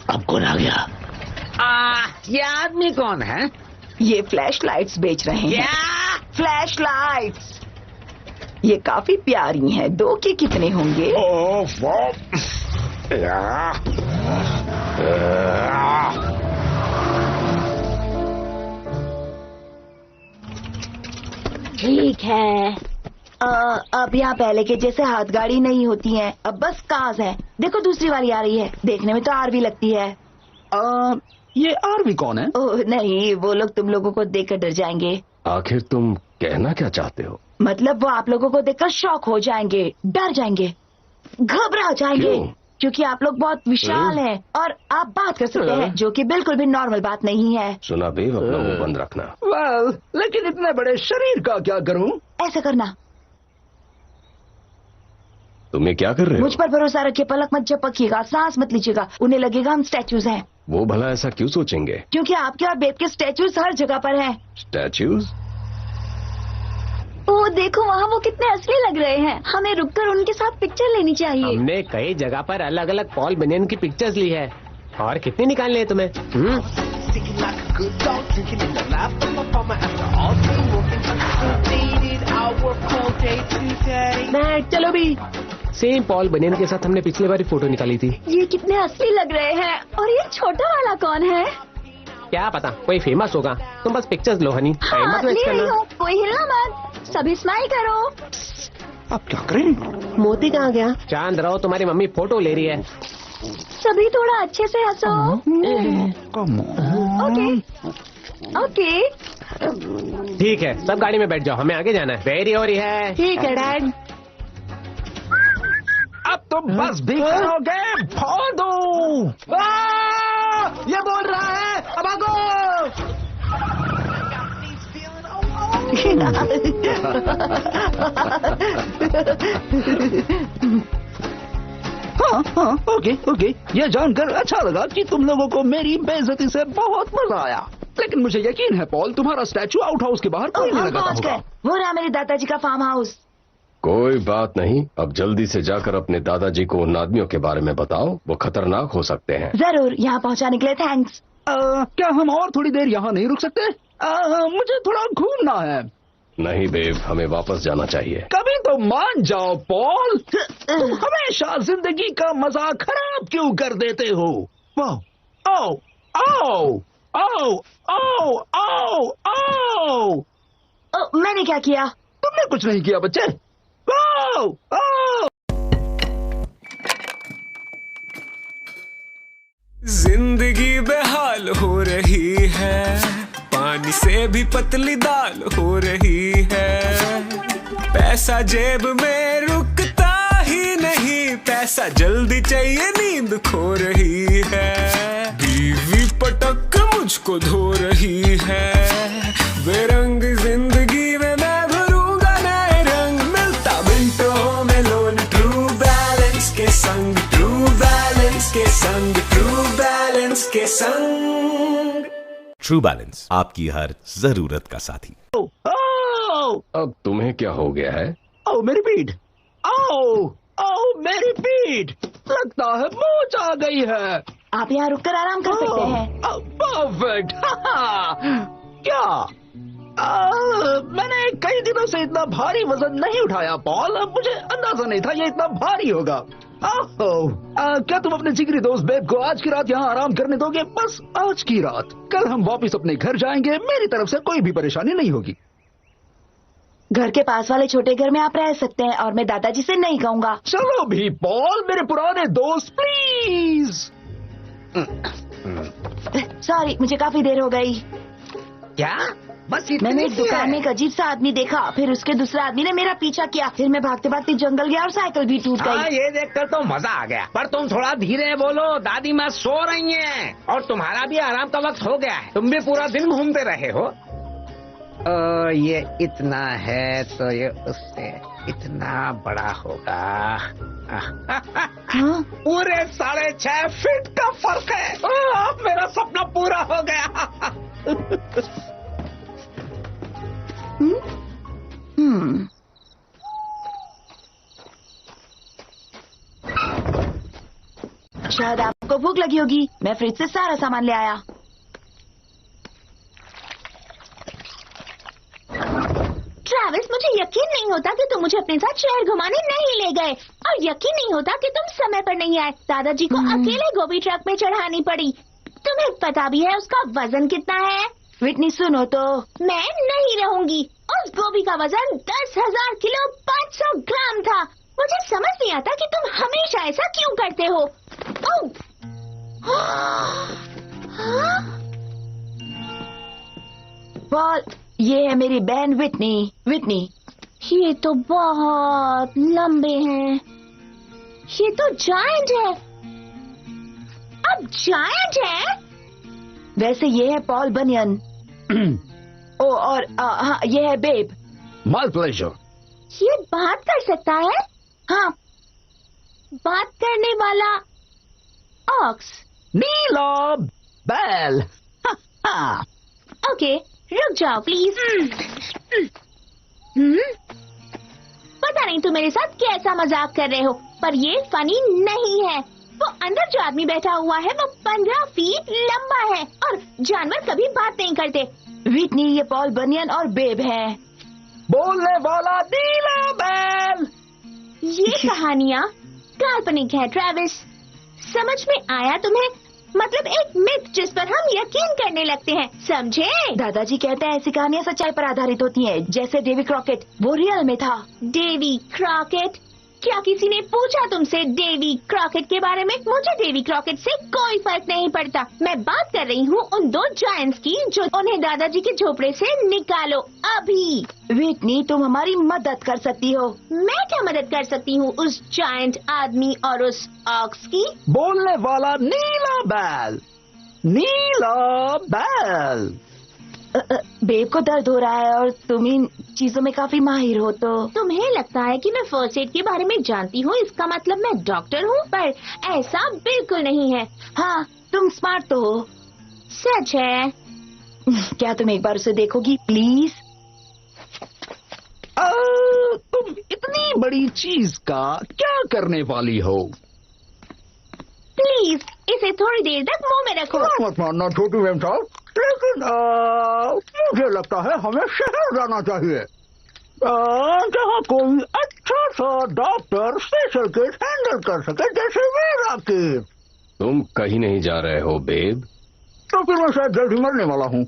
अब कौन आ गया? ये आदमी कौन है? ये फ्लैश लाइट्स बेच रहे हैं। फ्लैश लाइट्स ये काफी प्यारी हैं। 2 के कितने होंगे? ठीक है। अब यहाँ पहले के जैसे हाथ गाड़ी नहीं होती हैं, अब बस कार्स हैं। देखो दूसरी वाली आ रही है, देखने में तो आरवी लगती है। ये आरवी कौन है? ओह नहीं, वो लोग तुम लोगों को देखकर डर जाएंगे। आखिर तुम कहना क्या चाहते हो? मतलब वो आप लोगों को देखकर शॉक हो जाएंगे, डर जाएंगे, घबरा जाएंगे। क्यों? क्योंकि आप लोग बहुत विशाल हैं और आप बात कर सकते हैं, जो कि बिल्कुल भी नॉर्मल बात नहीं है। सुना बेब, अपना मुंह बंद रखना। वेल, लेकिन इतने बड़े शरीर का क्या करूं? ऐसा करना। तुम ये क्या कर रहे हो? मुझ पर भरोसा रखिए, पलक मत झपकिएगा, सांस मत लीजिएगा। उन्हें लगेगा हम स्टैचूज हैं। वो भला ऐसा क्यों सोचेंगे? क्योंकि आपके और बेब के स्टैचूज हर जगह पर हैं। स्टैचूज? ओ देखो वहाँ वो कितने असली लग रहे हैं। हमें रुककर उनके साथ पिक्चर लेनी चाहिए। हमने कई जगह पर अलग अलग पॉल बनियन की पिक्चर्स ली है। और कितनी निकालनी है तुम्हें? चलो भी। सेम पॉल बनियन के साथ हमने पिछले बार फोटो निकाली थी। ये कितने असली लग रहे हैं। और ये छोटा वाला कौन है? क्या पता, कोई फेमस होगा। तुम बस पिक्चर्स लो हनी। हाँ, ले रही हूँ, कोई हिलना मत, सभी स्माइल करो। अब क्या करें? मोती कहाँ गया? चांद रहो, तुम्हारी मम्मी फोटो ले रही है। सभी थोड़ा अच्छे से हंसो। ओके ओके ठीक है, सब गाड़ी में बैठ जाओ, हमें आगे जाना है। वेरी हो रही है। ठीक है डैड। अब तो बस भी करोगे, फोड़ दो। ये बोल रहा है, अब आगो। हाँ, ओके। ये जानकर अच्छा लगा कि तुम लोगों को मेरी बेइज्जती से बहुत मजा आया। लेकिन मुझे यकीन है पॉल, तुम्हारा स्टैचू आउट हाउस के बाहर कोई नहीं लगाता होगा। वो रहा मेरे दादाजी का फार्म हाउस। कोई बात नहीं, अब जल्दी से जाकर अपने दादाजी को उन आदमियों के बारे में बताओ, वो खतरनाक हो सकते हैं। जरूर, यहाँ पहुँचाने के लिए थैंक्स। क्या हम और थोड़ी देर यहाँ नहीं रुक सकते? मुझे थोड़ा घूमना है। नहीं बेब, हमें वापस जाना चाहिए। कभी तो मान जाओ पॉल, तुम हमेशा जिंदगी का मजा खराब क्यों कर देते हो? आओ आओ आओ आओ आओ आओ। मैंने क्या किया? तुमने कुछ नहीं किया बच्चे। आओ आओ। जिंदगी बेहाल हो रही है, पानी से भी पतली दाल हो रही है। पैसा जेब में रुकता ही नहीं, पैसा जल्दी चाहिए, नींद खो रही है। बीवी पटक मुझको धो रही है, बेरंग जिंदगी में मैं भरूंगा नए संग, ट्रू बैलेंस के संग। ट्रू बैलेंस, आपकी हर जरूरत का साथी। अब तुम्हें क्या हो गया है? ओ मेरी पीठ, ओ मेरी पीठ, लगता है मोच आ गई है। आप यहाँ रुककर आराम कर सकते हैं। परफेक्ट। क्या मैंने कई दिनों से इतना भारी वजन नहीं उठाया पॉल, मुझे अंदाजा नहीं था ये इतना भारी होगा। क्या तुम अपने जिगरी दोस्त बेब को आज की रात यहाँ आराम करने दोगे? बस आज की रात, कल हम वापस अपने घर जाएंगे, मेरी तरफ से कोई भी परेशानी नहीं होगी। घर के पास वाले छोटे घर में आप रह सकते हैं और मैं दादाजी से नहीं कहूँगा। चलो भी पॉल, मेरे पुराने दोस्त प्लीज। सॉरी, मुझे काफी देर हो गई। क्या? बस मैंने एक दुकान में एक अजीब सा आदमी देखा, फिर उसके दूसरे आदमी ने मेरा पीछा किया, फिर मैं भागते भागते जंगल गया और साइकिल भी टूट गई। ये देखकर तो मजा आ गया, पर तुम थोड़ा धीरे बोलो, दादी माँ सो रही हैं और तुम्हारा भी आराम का वक्त हो गया है। तुम भी पूरा दिन घूमते रहे हो। ये इतना है तो ये उससे इतना बड़ा होगा। पूरे 6.5 फीट का फर्क है। अब मेरा सपना पूरा हो गया। शायद आपको भूख लगी होगी, मैं फ्रिज से सारा सामान ले आया। ट्रैविस, मुझे यकीन नहीं होता कि तुम मुझे अपने साथ शहर घुमाने नहीं ले गए, और यकीन नहीं होता कि तुम समय पर नहीं आए। दादाजी को अकेले गोभी ट्रक में चढ़ानी पड़ी। तुम्हें पता भी है उसका वजन कितना है? विटनी सुनो तो, मैं नहीं रहूंगी। उस गोभी का वजन 10,000 किलो 500 ग्राम था। मुझे समझ नहीं आता कि तुम हमेशा ऐसा क्यों करते हो। पॉल, ये है मेरी बहन विटनी। विटनी, ये तो बहुत लंबे हैं। ये तो जायंट है। अब जायंट है। वैसे ये है पॉल बनियन। ओ, और हाँ, ये है बेब। My pleasure. ये बात कर सकता है? हाँ, बात करने वाला ऑक्स। नीला बैल। ओके, रुक जाओ प्लीज। पता नहीं तुम मेरे साथ कैसा मजाक कर रहे हो, पर ये फनी नहीं है। वो अंदर जो आदमी बैठा हुआ है वो 15 फीट लंबा है, और जानवर कभी बात नहीं करते। विटनी, ये पॉल बनियन और बेब है। बोलने वाला नीला बैल। ये कहानियाँ काल्पनिक है ट्रैविस, समझ में आया तुम्हें? मतलब एक मिथ जिस पर हम यकीन करने लगते हैं, समझे? दादाजी कहते हैं ऐसी कहानियाँ सच्चाई पर आधारित होती हैं, जैसे डेवी क्रॉकेट, वो रियल में था। Davy Crockett? क्या किसी ने पूछा तुमसे डेवी क्रॉकेट के बारे में? मुझे डेवी क्रॉकेट से कोई फर्क नहीं पड़ता। मैं बात कर रही हूँ उन 2 जायंट्स की जो उन्हें दादाजी के झोपड़े से निकालो अभी। विटनी, तुम हमारी मदद कर सकती हो। मैं क्या मदद कर सकती हूँ उस जायंट आदमी और उस ऑक्स की? बोलने वाला नीला बैल। नीला बैल। बेब को दर्द हो रहा है और तुम इन चीजों में काफी माहिर हो, तो तुम्हें लगता है कि मैं फर्स्ट एड के बारे में जानती हूँ, इसका मतलब मैं डॉक्टर हूँ? पर ऐसा बिल्कुल नहीं है। हाँ, तुम स्मार्ट तो हो। सच है। क्या तुम एक बार उसे देखोगी प्लीज? तुम इतनी बड़ी चीज का क्या करने वाली हो? प्लीज इसे थोड़ी देर तक मुंह में रखो। मत मारना छोटी बहन साहब, लेकिन मुझे लगता है हमें शहर जाना चाहिए, जहाँ कोई अच्छा सा डॉक्टर स्पेशल केस हैंडल कर सके, जैसे मेरा केस। तुम कहीं नहीं जा रहे हो बेब? तो फिर मैं शायद जल्दी मरने वाला हूँ।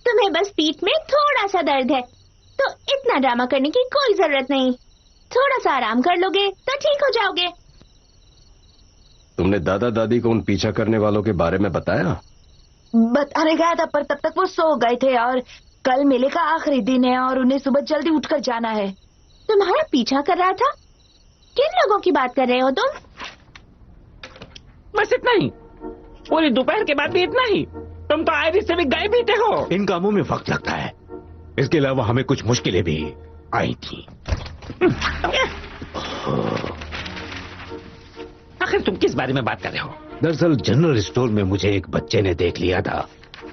तुम्हें बस पीठ में थोड़ा सा दर्द है, तो इतना ड्रामा करने की कोई जरूरत नहीं। थोड़ा सा आराम कर लोगे तो ठीक हो जाओगे। तुमने दादा दादी को उन पीछा करने वालों के बारे में बताया? बताने गया था, पर तब तक वो सो गए थे, और कल मेले का आखिरी दिन है और उन्हें सुबह जल्दी उठकर जाना है। तुम्हारा पीछा कर रहा था? किन लोगों की बात कर रहे हो तुम? बस इतना ही? पूरी दोपहर के बाद भी इतना ही? तुम तो आयरिस से भी गए बीते हो। इन कामों में वक्त लगता है, इसके अलावा हमें कुछ मुश्किलें भी आई थी। आखिर तुम किस बारे में बात कर रहे हो? दरअसल जनरल स्टोर में मुझे एक बच्चे ने देख लिया था।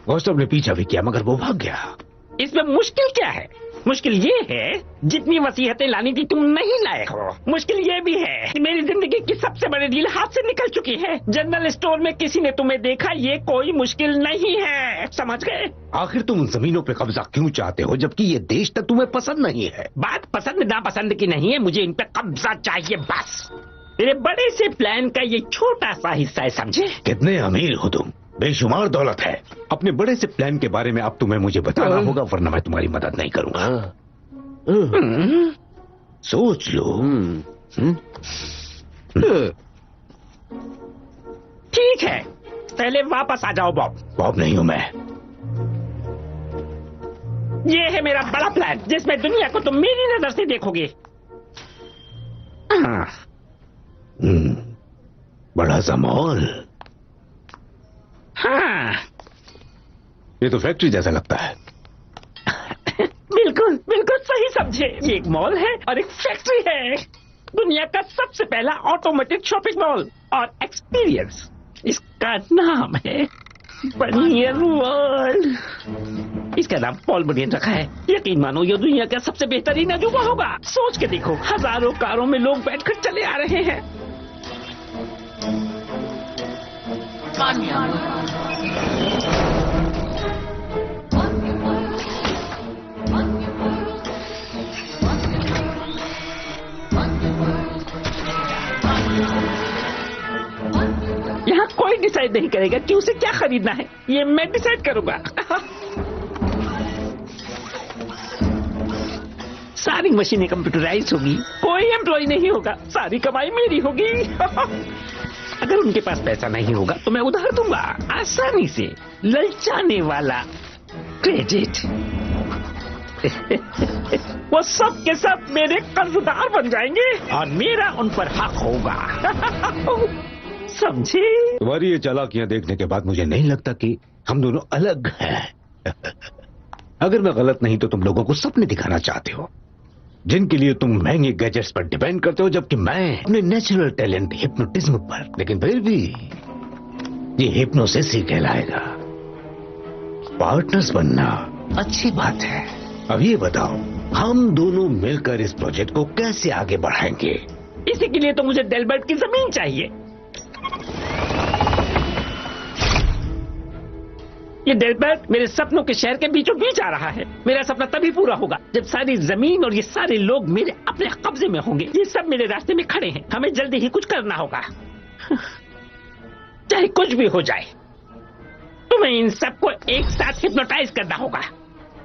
गौस्टब ने पीछा भी किया मगर वो भाग गया। इसमें मुश्किल क्या है? मुश्किल ये है जितनी वसीयतें लानी थी तुम नहीं लाए हो। मुश्किल ये भी है कि मेरी जिंदगी की सबसे बड़ी डील हाथ से निकल चुकी है। जनरल स्टोर में किसी ने तुम्हें देखा, ये कोई मुश्किल नहीं है, समझ गए? आखिर तुम उन जमीनों पे कब्जा क्यों चाहते हो जबकि ये देश तक तुम्हें पसंद नहीं है? बात पसंद नापसंद की नहीं है, मुझे इन पे कब्जा चाहिए बस। मेरे बड़े से प्लान का ये छोटा सा हिस्सा है, समझे? कितने अमीर हो तुम, बेशुमार दौलत है। अपने बड़े से प्लान के बारे में अब तुम्हें मुझे बताना होगा वरना मैं तुम्हारी मदद नहीं करूंगा। सोच लो। ठीक है, पहले वापस आ जाओ बॉब। बॉब नहीं हूं मैं। ये है मेरा बड़ा प्लान जिसमें दुनिया को तुम मेरी नजर से देखोगे। बड़ा सा मॉल। हाँ, ये तो फैक्ट्री जैसा लगता है। बिल्कुल बिल्कुल सही समझे। ये एक मॉल है और एक फैक्ट्री है। दुनिया का सबसे पहला ऑटोमेटेड शॉपिंग मॉल और एक्सपीरियंस। इसका नाम है बनियन वर्ल्ड। इसका नाम पॉल बनियन रखा है। यकीन मानो ये दुनिया का सबसे बेहतरीन अजूबा होगा। सोच के देखो, हजारों कारों में लोग बैठकर चले आ रहे हैं। यहाँ कोई डिसाइड नहीं करेगा कि उसे क्या खरीदना है, ये मैं डिसाइड करूंगा। सारी मशीनें कंप्यूटराइज होगी, कोई एम्प्लॉय नहीं होगा, सारी कमाई मेरी होगी। अगर उनके पास पैसा नहीं होगा तो मैं उधार दूंगा, आसानी से, ललचाने वाला क्रेडिट। वो सब के सब मेरे कर्जदार बन जाएंगे और मेरा उन पर हक होगा। समझे? तुम्हारी ये चालाकियां देखने के बाद मुझे नहीं लगता कि हम दोनों अलग हैं। अगर मैं गलत नहीं तो तुम लोगों को सपने दिखाना चाहते हो जिनके लिए तुम महंगे गैजेट्स पर डिपेंड करते हो, जबकि मैं अपने नेचुरल टैलेंट हिप्नोटिज्म पर। लेकिन फिर भी ये हिप्नोसिस ही कहलाएगा। पार्टनर्स बनना अच्छी बात है। अब ये बताओ, हम दोनों मिलकर इस प्रोजेक्ट को कैसे आगे बढ़ाएंगे? इसी के लिए तो मुझे डेल्बर्ट की जमीन चाहिए। ये डेल्बर्ट मेरे सपनों के शहर के बीचों बीच आ रहा है। मेरा सपना तभी पूरा होगा जब सारी जमीन और ये सारे लोग मेरे अपने कब्जे में होंगे। ये सब मेरे रास्ते में खड़े हैं। हमें जल्दी ही कुछ करना होगा, चाहे कुछ भी हो जाए। तुम्हें इन सबको एक साथ हिप्नोटाइज करना होगा।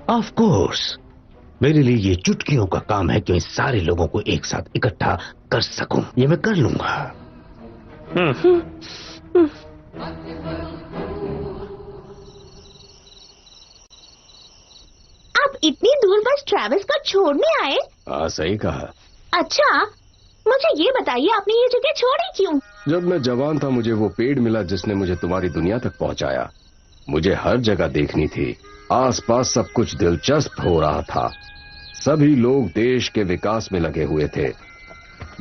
ऑफ कोर्स, मेरे लिए ये चुटकियों का काम है कि इन सारे लोगों को एक साथ इकट्ठा कर सकूं। ये मैं कर लूंगा। आप इतनी दूर बस ट्रैविस को छोड़ने आए? हाँ, सही कहा। अच्छा, मुझे ये बताइए आपने ये जगह छोड़ी क्यों? जब मैं जवान था मुझे वो पेड़ मिला जिसने मुझे तुम्हारी दुनिया तक पहुंचाया। मुझे हर जगह देखनी थी। आसपास सब कुछ दिलचस्प हो रहा था। सभी लोग देश के विकास में लगे हुए थे।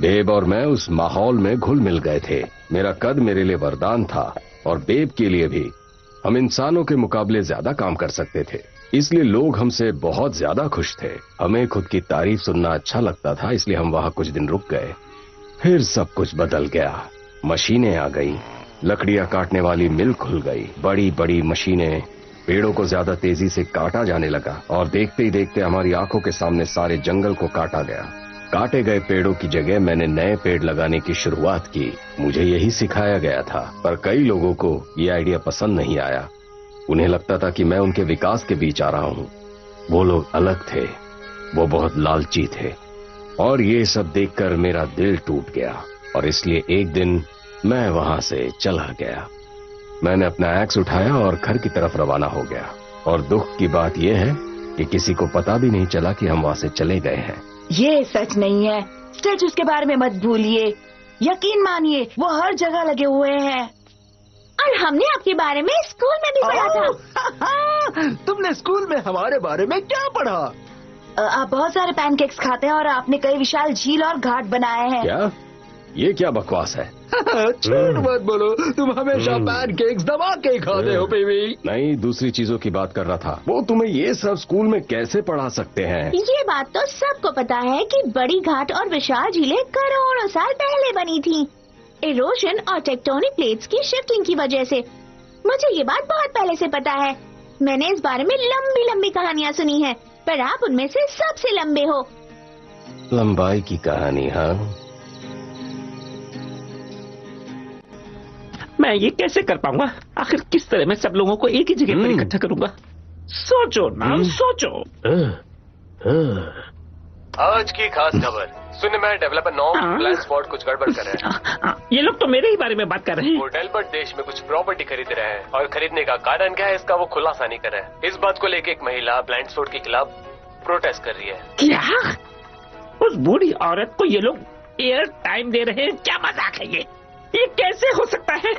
बेब और मैं उस माहौल में घुल मिल गए थे। मेरा कद मेरे लिए वरदान था और बेब के लिए भी। हम इंसानों के मुकाबले ज्यादा काम कर सकते थे, इसलिए लोग हमसे बहुत ज्यादा खुश थे। हमें खुद की तारीफ सुनना अच्छा लगता था, इसलिए हम वहां कुछ दिन रुक गए। फिर सब कुछ बदल गया। मशीनें आ गई, लकड़ियां काटने वाली मिल खुल गई। बड़ी बड़ी मशीनें, पेड़ों को ज्यादा तेजी से काटा जाने लगा और देखते ही देखते हमारी आंखों के सामने सारे जंगल को काटा गया। काटे गए पेड़ों की जगह मैंने नए पेड़ लगाने की शुरुआत की। मुझे यही सिखाया गया था, पर कई लोगों को ये आइडिया पसंद नहीं आया। उन्हें लगता था कि मैं उनके विकास के बीच आ रहा हूँ। वो लोग अलग थे, वो बहुत लालची थे और ये सब देखकर मेरा दिल टूट गया और इसलिए एक दिन मैं वहां से चला गया। मैंने अपना एक्स उठाया और घर की तरफ रवाना हो गया और दुख की बात यह है कि किसी को पता भी नहीं चला कि हम वहां से चले गए हैं। ये सच नहीं है। स्टैचूज के बारे में मत भूलिए। यकीन मानिए वो हर जगह लगे हुए हैं। और हमने आपके बारे में स्कूल में भी पढ़ा था। तुमने स्कूल में हमारे बारे में क्या पढ़ा? आप बहुत सारे पैनकेक्स खाते हैं और आपने कई विशाल झील और घाट बनाए हैं। क्या? ये क्या बकवास है? झूठ मत बोलो, तुम हमेशा पैनकेक्स दबा के खाते हो बेबी। नहीं, दूसरी चीजों की बात कर रहा था। वो तुम्हें ये सब स्कूल में कैसे पढ़ा सकते हैं? ये बात तो सबको पता है कि बड़ी घाट और विशाल झीलें करोड़ों साल पहले बनी थी, इरोजन और टेक्टोनिक प्लेट्स की शिफ्टिंग की वजह से। मुझे ये बात बहुत पहले से पता है। मैंने इस बारे में लंबी लंबी कहानियाँ सुनी है, पर आप उनमें से सबसे लंबे हो। लंबाई की कहानी? हाँ, मैं ये कैसे कर पाऊंगा? आखिर किस तरह मैं सब लोगों को एक ही जगह पर इकट्ठा करूंगा? सोचो ना, सोचो। आज की खास खबर, सुनने में डेवलपर नॉर्म ब्लैंसफोर्ड कुछ गड़बड़ कर रहे हैं। ये लोग तो मेरे ही बारे में बात कर रहे हैं। वो डेल्बर्ट देश में कुछ प्रॉपर्टी खरीद रहे हैं और खरीदने का कारण क्या है इसका वो खुलासा नहीं कर रहे हैं। इस बात को लेकर एक महिला ब्लैंसफोर्ड के खिलाफ प्रोटेस्ट कर रही है। क्या? उस बूढ़ी औरत को ये लोग एयर टाइम दे रहे हैं? क्या मजाक है ये कैसे हो सकता है?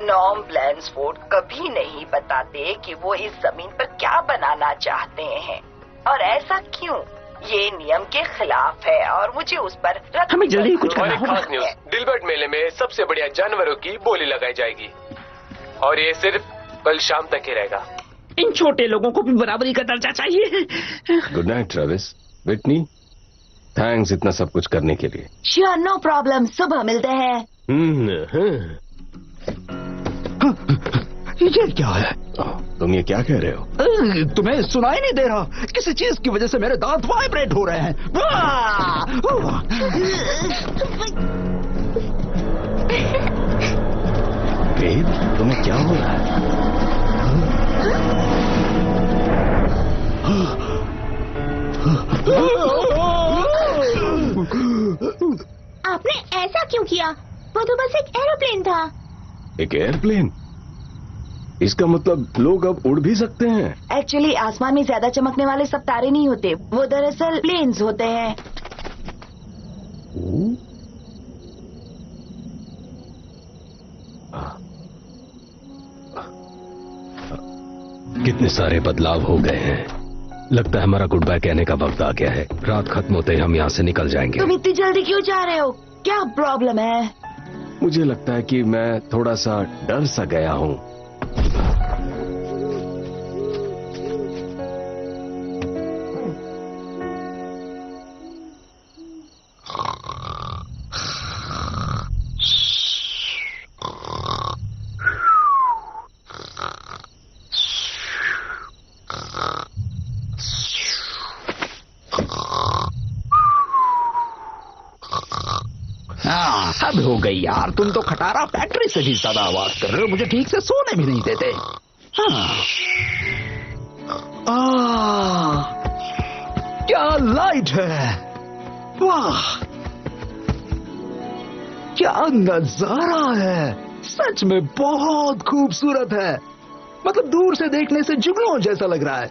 नॉर्म ब्लैंसफोर्ड कभी नहीं बताते कि वो इस जमीन पर क्या बनाना चाहते हैं और ऐसा क्यों। ये नियम के खिलाफ है और मुझे उस पर हमें जल्दी कुछ करना होगा। खास न्यूज़, डिल्बर्ट मेले में सबसे बढ़िया जानवरों की बोली लगाई जाएगी और ये सिर्फ कल शाम तक ही रहेगा। इन छोटे लोगों को भी बराबरी का दर्जा चाहिए। Good night Travis. Whitney, thanks इतना सब कुछ करने के लिए। श्योर, नो प्रॉब्लम, सुबह मिलते हैं। ये क्या है? तुम ये क्या कह रहे हो? तुम्हें सुनाई नहीं दे रहा? किसी चीज की वजह से मेरे दांत वाइब्रेट हो रहे हैं। बेब, तुम्हें क्या हो रहा है? आपने ऐसा क्यों किया? वो तो बस एक एरोप्लेन था। एक एयरप्लेन? इसका मतलब लोग अब उड़ भी सकते हैं? एक्चुअली आसमान में ज्यादा चमकने वाले सब तारे नहीं होते, वो दरअसल प्लेन्स होते हैं। कितने सारे बदलाव हो गए हैं। लगता है हमारा गुड बाय कहने का वक्त आ गया है। रात खत्म होते ही हम यहाँ से निकल जाएंगे। तुम इतनी जल्दी क्यों जा रहे हो? क्या प्रॉब्लम है? मुझे लगता है कि मैं थोड़ा सा डर सा गया हूँ। हद हो गई यार, तुम तो खटारा फैक्ट्री से भी ज्यादा आवाज कर रहे हो। मुझे ठीक से सोने भी नहीं देते। क्या लाइट है! वाह, क्या नजारा है! सच में बहुत खूबसूरत है। मतलब दूर से देखने से जुगनू जैसा लग रहा है।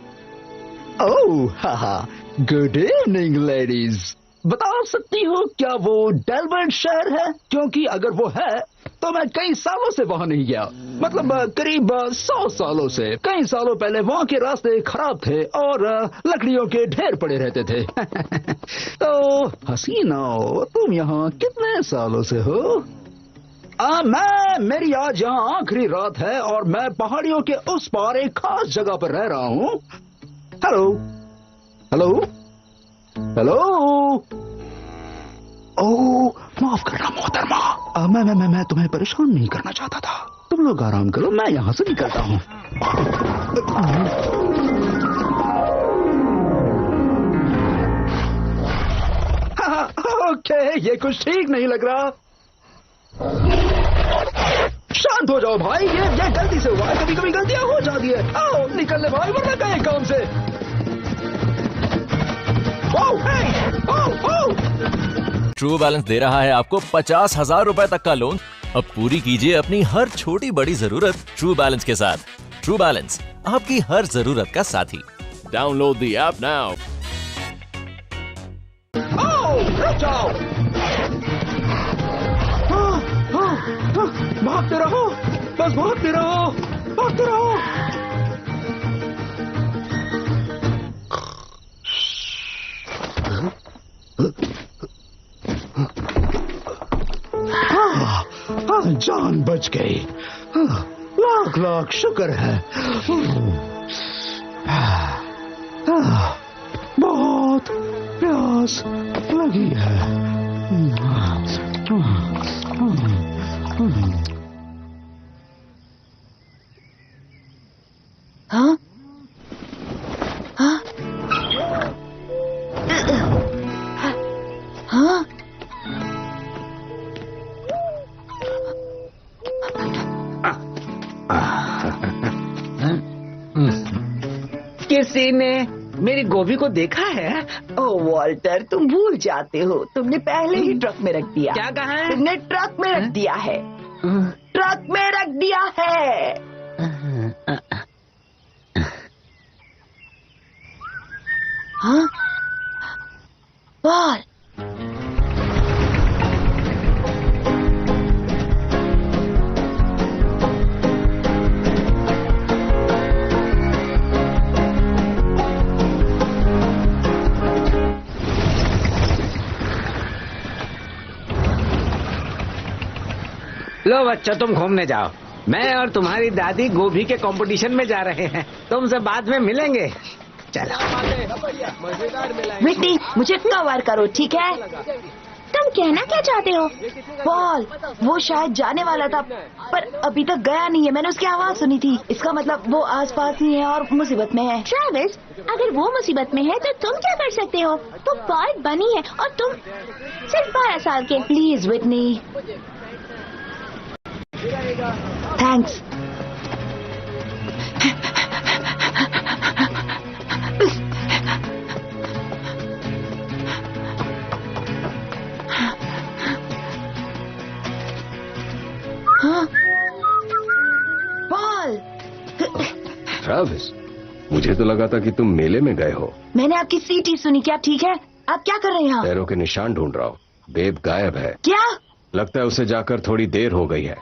ओह, हाहा, गुड इवनिंग लेडीज। बता सकती हो क्या वो डेल्बर्ट शहर है? क्योंकि अगर वो है तो मैं कई सालों से वहां नहीं गया। मतलब करीब 100 सालों से। कई सालों पहले वहां के रास्ते खराब थे और लकड़ियों के ढेर पड़े रहते थे। तो हसीना, तुम यहाँ कितने सालों से हो? मेरी आज यहाँ आखिरी रात है और मैं पहाड़ियों के उस पार एक खास जगह पर रह रहा हूँ। Hello hello hello. ओह, माफ करना मोहतरमा, मैं तुम्हें परेशान नहीं करना चाहता था। तुम लोग आराम करो, मैं यहाँ से निकलता हूँ। ओके, ये कुछ ठीक नहीं लग रहा। शांत हो जाओ भाई, ये गलती से हुआ है। कभी कभी गलतियां हो जाती है। आओ निकलने भाई, वरना कहीं काम से। ट्रू बैलेंस दे रहा है आपको 50,000 रुपए तक का लोन। अब पूरी कीजिए अपनी हर छोटी बड़ी जरूरत ट्रू बैलेंस के साथ। ट्रू बैलेंस, आपकी हर जरूरत का साथी। Download the app now. रुक जाओ। भागते रहो, बस भागते रहो, भागते रहो। जान बच गई। लाख लाख शुक्र है। बहुत प्यास लगी है। हाँ? हाँ? हाँ? किसी ने मेरी गोभी को देखा है? ओ वॉल्टर, तुम भूल जाते हो, तुमने पहले ही ट्रक में रख दिया। क्या कहा है? तुमने ट्रक में रख दिया है। ट्रक में रख दिया है। हाँ? पॉल, लो बच्चों, तुम घूमने जाओ। मैं और तुम्हारी दादी गोभी के कंपटीशन में जा रहे हैं। तुमसे बाद में मिलेंगे। चलो। विटनी, मुझे कवर करो, ठीक है? तुम कहना क्या चाहते हो? पॉल, वो शायद जाने वाला था पर अभी तक गया नहीं है। मैंने उसकी आवाज सुनी थी। इसका मतलब वो आसपास ही है और मुसीबत में है। ट्रेविस, अगर वो मुसीबत में है तो तुम क्या कर सकते हो? वो पॉल बनी है और तुम सिर्फ 12 साल के। Please Whitney. थैंक्स। हाँ? पॉल! ट्रेविस, मुझे तो लगा था कि तुम मेले में गए हो। मैंने आपकी सीटी सुनी। क्या ठीक है? आप क्या कर रहे हैं यहाँ? पैरों के निशान ढूंढ रहा हूँ। बेब गायब है। क्या? लगता है उसे जाकर थोड़ी देर हो गई है।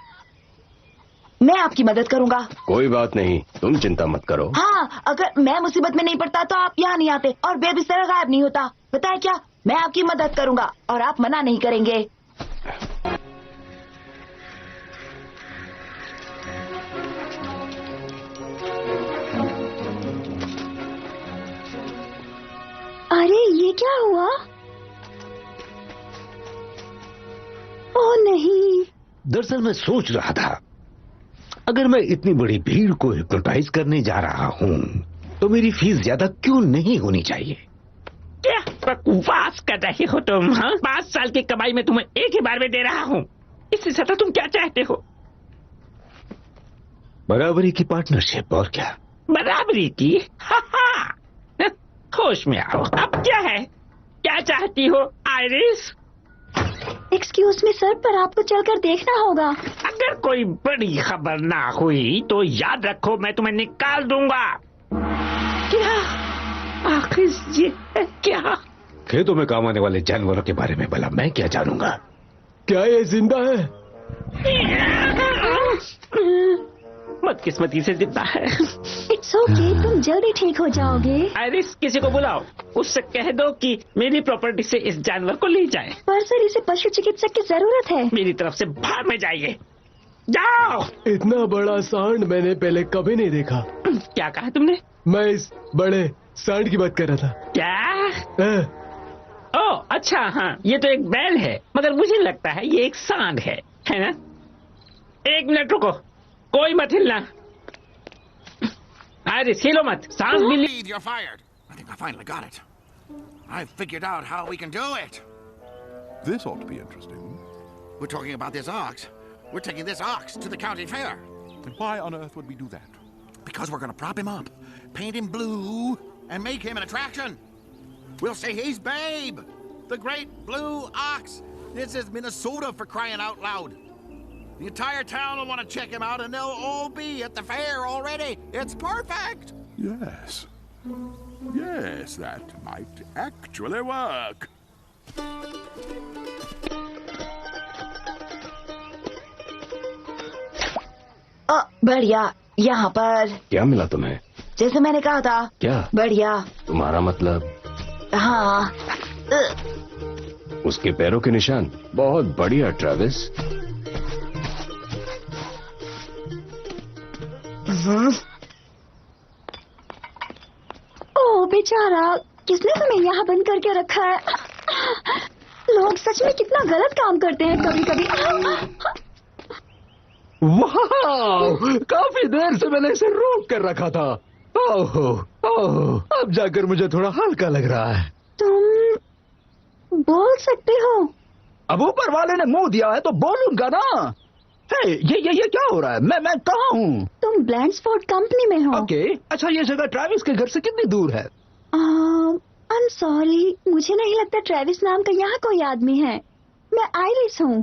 मैं आपकी मदद करूंगा। कोई बात नहीं, तुम चिंता मत करो। हाँ, अगर मैं मुसीबत में नहीं पड़ता तो आप यहाँ नहीं आते और बेब इस तरह गायब नहीं होता। पता है क्या, मैं आपकी मदद करूंगा और आप मना नहीं करेंगे। अरे ये क्या हुआ? ओह नहीं। दरअसल मैं सोच रहा था, अगर मैं इतनी बड़ी भीड़ को हिप्नोटाइज करने जा रहा हूँ तो मेरी फीस ज्यादा क्यों नहीं होनी चाहिए? क्या बकवास कर रहे हो तुम? हाँ, 5 साल की कमाई में तुम्हें एक ही बार में दे रहा हूँ। इससे ज्यादा तुम क्या चाहते हो? बराबरी की पार्टनरशिप, और क्या? बराबरी की? होश में आओ। अब क्या है? क्या चाहती हो आइरिस? एक्सक्यूज मी सर, पर आपको चलकर देखना होगा। अगर कोई बड़ी खबर ना हुई तो याद रखो, मैं तुम्हें निकाल दूंगा। क्या? आखिर ये क्या? खेतों में काम आने वाले जानवरों के बारे में भला मैं क्या जानूंगा? क्या ये जिंदा है? बदकिस्मती से जिंदा है। इट्स ओके, तुम जल्दी ठीक हो जाओगे। आइरिस, किसी को बुलाओ, उससे कह दो कि मेरी प्रॉपर्टी से इस जानवर को ले जाए। पर सर, इसे पशु चिकित्सक की जरूरत है। मेरी तरफ से बाहर में जाइए। जाओ। इतना बड़ा सांड मैंने पहले कभी नहीं देखा। क्या कहा तुमने? मैं इस बड़े सांड की बात कर रहा था। क्या? ओह अच्छा, हाँ, ये तो एक बैल है, मगर मुझे लगता है ये एक सांड है ना? 1 मिनट रुको, कोई मत हिलना। आइरिस, हिलो मत। सांस भी ली। You're fired. I think I finally got it. I've figured out how we can do it. This ought to be interesting. We're talking about this ox. We're taking this ox to the county fair. And why on earth would we do that? Because we're going to prop him up, paint him blue, and make him an attraction. We'll say he's Babe, the great blue ox. This is Minnesota, for crying out loud. The entire town will want to check him out, and they'll all be at the fair already. It's perfect. Yes. Yes, that might actually work. बढ़िया। यहाँ पर क्या मिला तुम्हें? जैसे मैंने कहा था। क्या? बढ़िया। तुम्हारा मतलब? हाँ। उसके पैरों के निशान। बहुत बढ़िया ट्रेविस। ओ बेचारा, किसने तुम्हें यहाँ बंद करके रखा है? लोग सच में कितना गलत काम करते हैं कभी कभी। वाह, काफी देर से मैंने इसे रोक कर रखा था। ओह, अब जाकर मुझे थोड़ा हल्का लग रहा है। तुम बोल सकते हो? अब ऊपर वाले ने मुंह दिया है तो बोलूंगा ना। हे, ये क्या हो रहा है? मैं कहाँ हूँ? तुम ब्लैंडफोर्ड कंपनी में हो। ओके, अच्छा ये जगह ट्रेविस के घर से कितनी दूर है? I'm sorry, मुझे नहीं लगता ट्रेविस नाम का यहाँ कोई आदमी है। मैं आइरिस हूँ।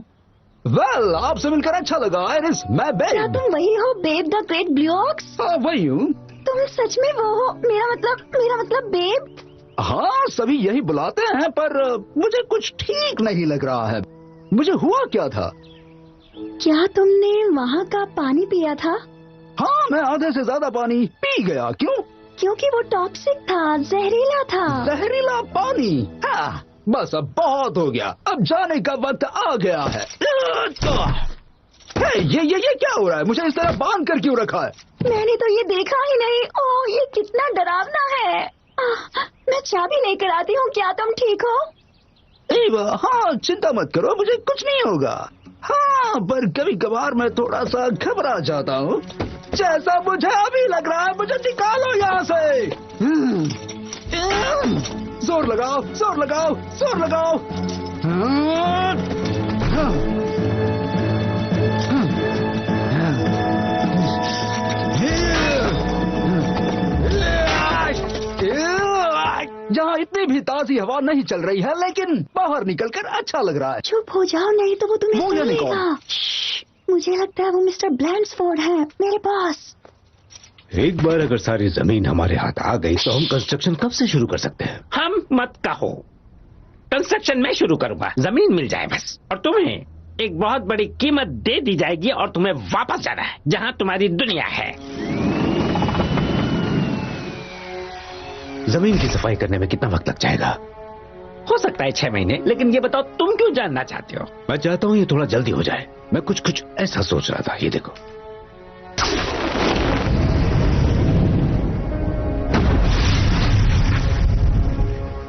वेल, आपसे मिलकर अच्छा लगा आइरिस। मैं बेब। क्या तुम वही हो, Babe the great blue ox? हाँ, वही हूँ। तुम सच में वो हो? मेरा मतलब बेब। हाँ, सभी यही बुलाते हैं, पर मुझे कुछ ठीक नहीं लग रहा है। मुझे हुआ क्या था? क्या तुमने वहाँ का पानी पिया था? हाँ, मैं आधे से ज्यादा पानी पी गया। क्यों? क्योंकि वो टॉक्सिक था, जहरीला था। जहरीला पानी? हाँ, बस अब बहुत हो गया। अब जाने का वक्त आ गया है। ये क्या हो रहा है? मुझे इस तरह बांध कर क्यों रखा है? मैंने तो ये देखा ही नहीं। ओह, ये कितना डरावना है। मैं चाबी लेकर आती हूँ। क्या तुम ठीक हो? हाँ, चिंता मत करो, मुझे कुछ नहीं होगा। हाँ, पर कभी कभार मैं थोड़ा सा घबरा जाता हूँ, जैसा मुझे अभी लग रहा है। मुझे निकालो यहाँ से। जोर लगाओ, जोर लगाओ, जोर लगाओ। यहाँ इतनी भी ताजी हवा नहीं चल रही है, लेकिन बाहर निकलकर अच्छा लग रहा है। चुप हो जाओ, नहीं तो वो तुम्हें सुनेगा। मुझे लगता है वो मिस्टर ब्लैंडफोर्ड है, मेरे पास। एक बार अगर सारी जमीन हमारे हाथ आ गई तो हम कंस्ट्रक्शन कब से शुरू कर सकते हैं? हम मत कहो, कंस्ट्रक्शन मैं शुरू करूंगा। जमीन मिल जाए बस, और तुम्हें एक बहुत बड़ी कीमत दे दी जाएगी और तुम्हें वापस जाना है जहां तुम्हारी दुनिया है। जमीन की सफाई करने में कितना वक्त लग जाएगा? हो सकता है 6 महीने, लेकिन ये बताओ तुम क्यों जानना चाहते हो? मैं चाहता हूँ ये थोड़ा जल्दी हो जाए। मैं कुछ ऐसा सोच रहा था। ये देखो,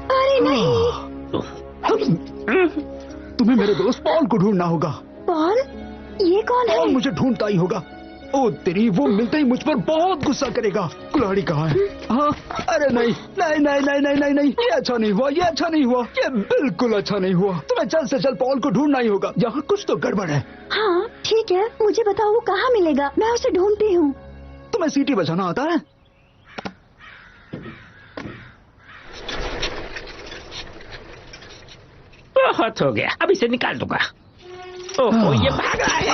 अरे नहीं। तुम्हें मेरे दोस्त पॉल को ढूंढना होगा। पॉल? ये कौन है? पॉल मुझे ढूंढता ही होगा। ओ तेरी, वो मिलते ही मुझ पर बहुत गुस्सा करेगा। कुल्हाड़ी कहाँ है? हाँ, अरे नहीं नहीं नहीं नहीं नहीं नहीं नहीं, ये अच्छा नहीं हुआ, ये अच्छा नहीं हुआ, ये बिल्कुल अच्छा नहीं हुआ। तुम्हें जल्द से जल्द पॉल को ढूंढना ही होगा। यहाँ कुछ तो गड़बड़ है। हाँ ठीक है, मुझे बताओ वो कहाँ मिलेगा, मैं उसे ढूंढती हूँ। तुम्हें सीटी बजाना आता है? बहुत हो गया, अब इसे निकाल दूंगा। ओह, ये भाग रहा है।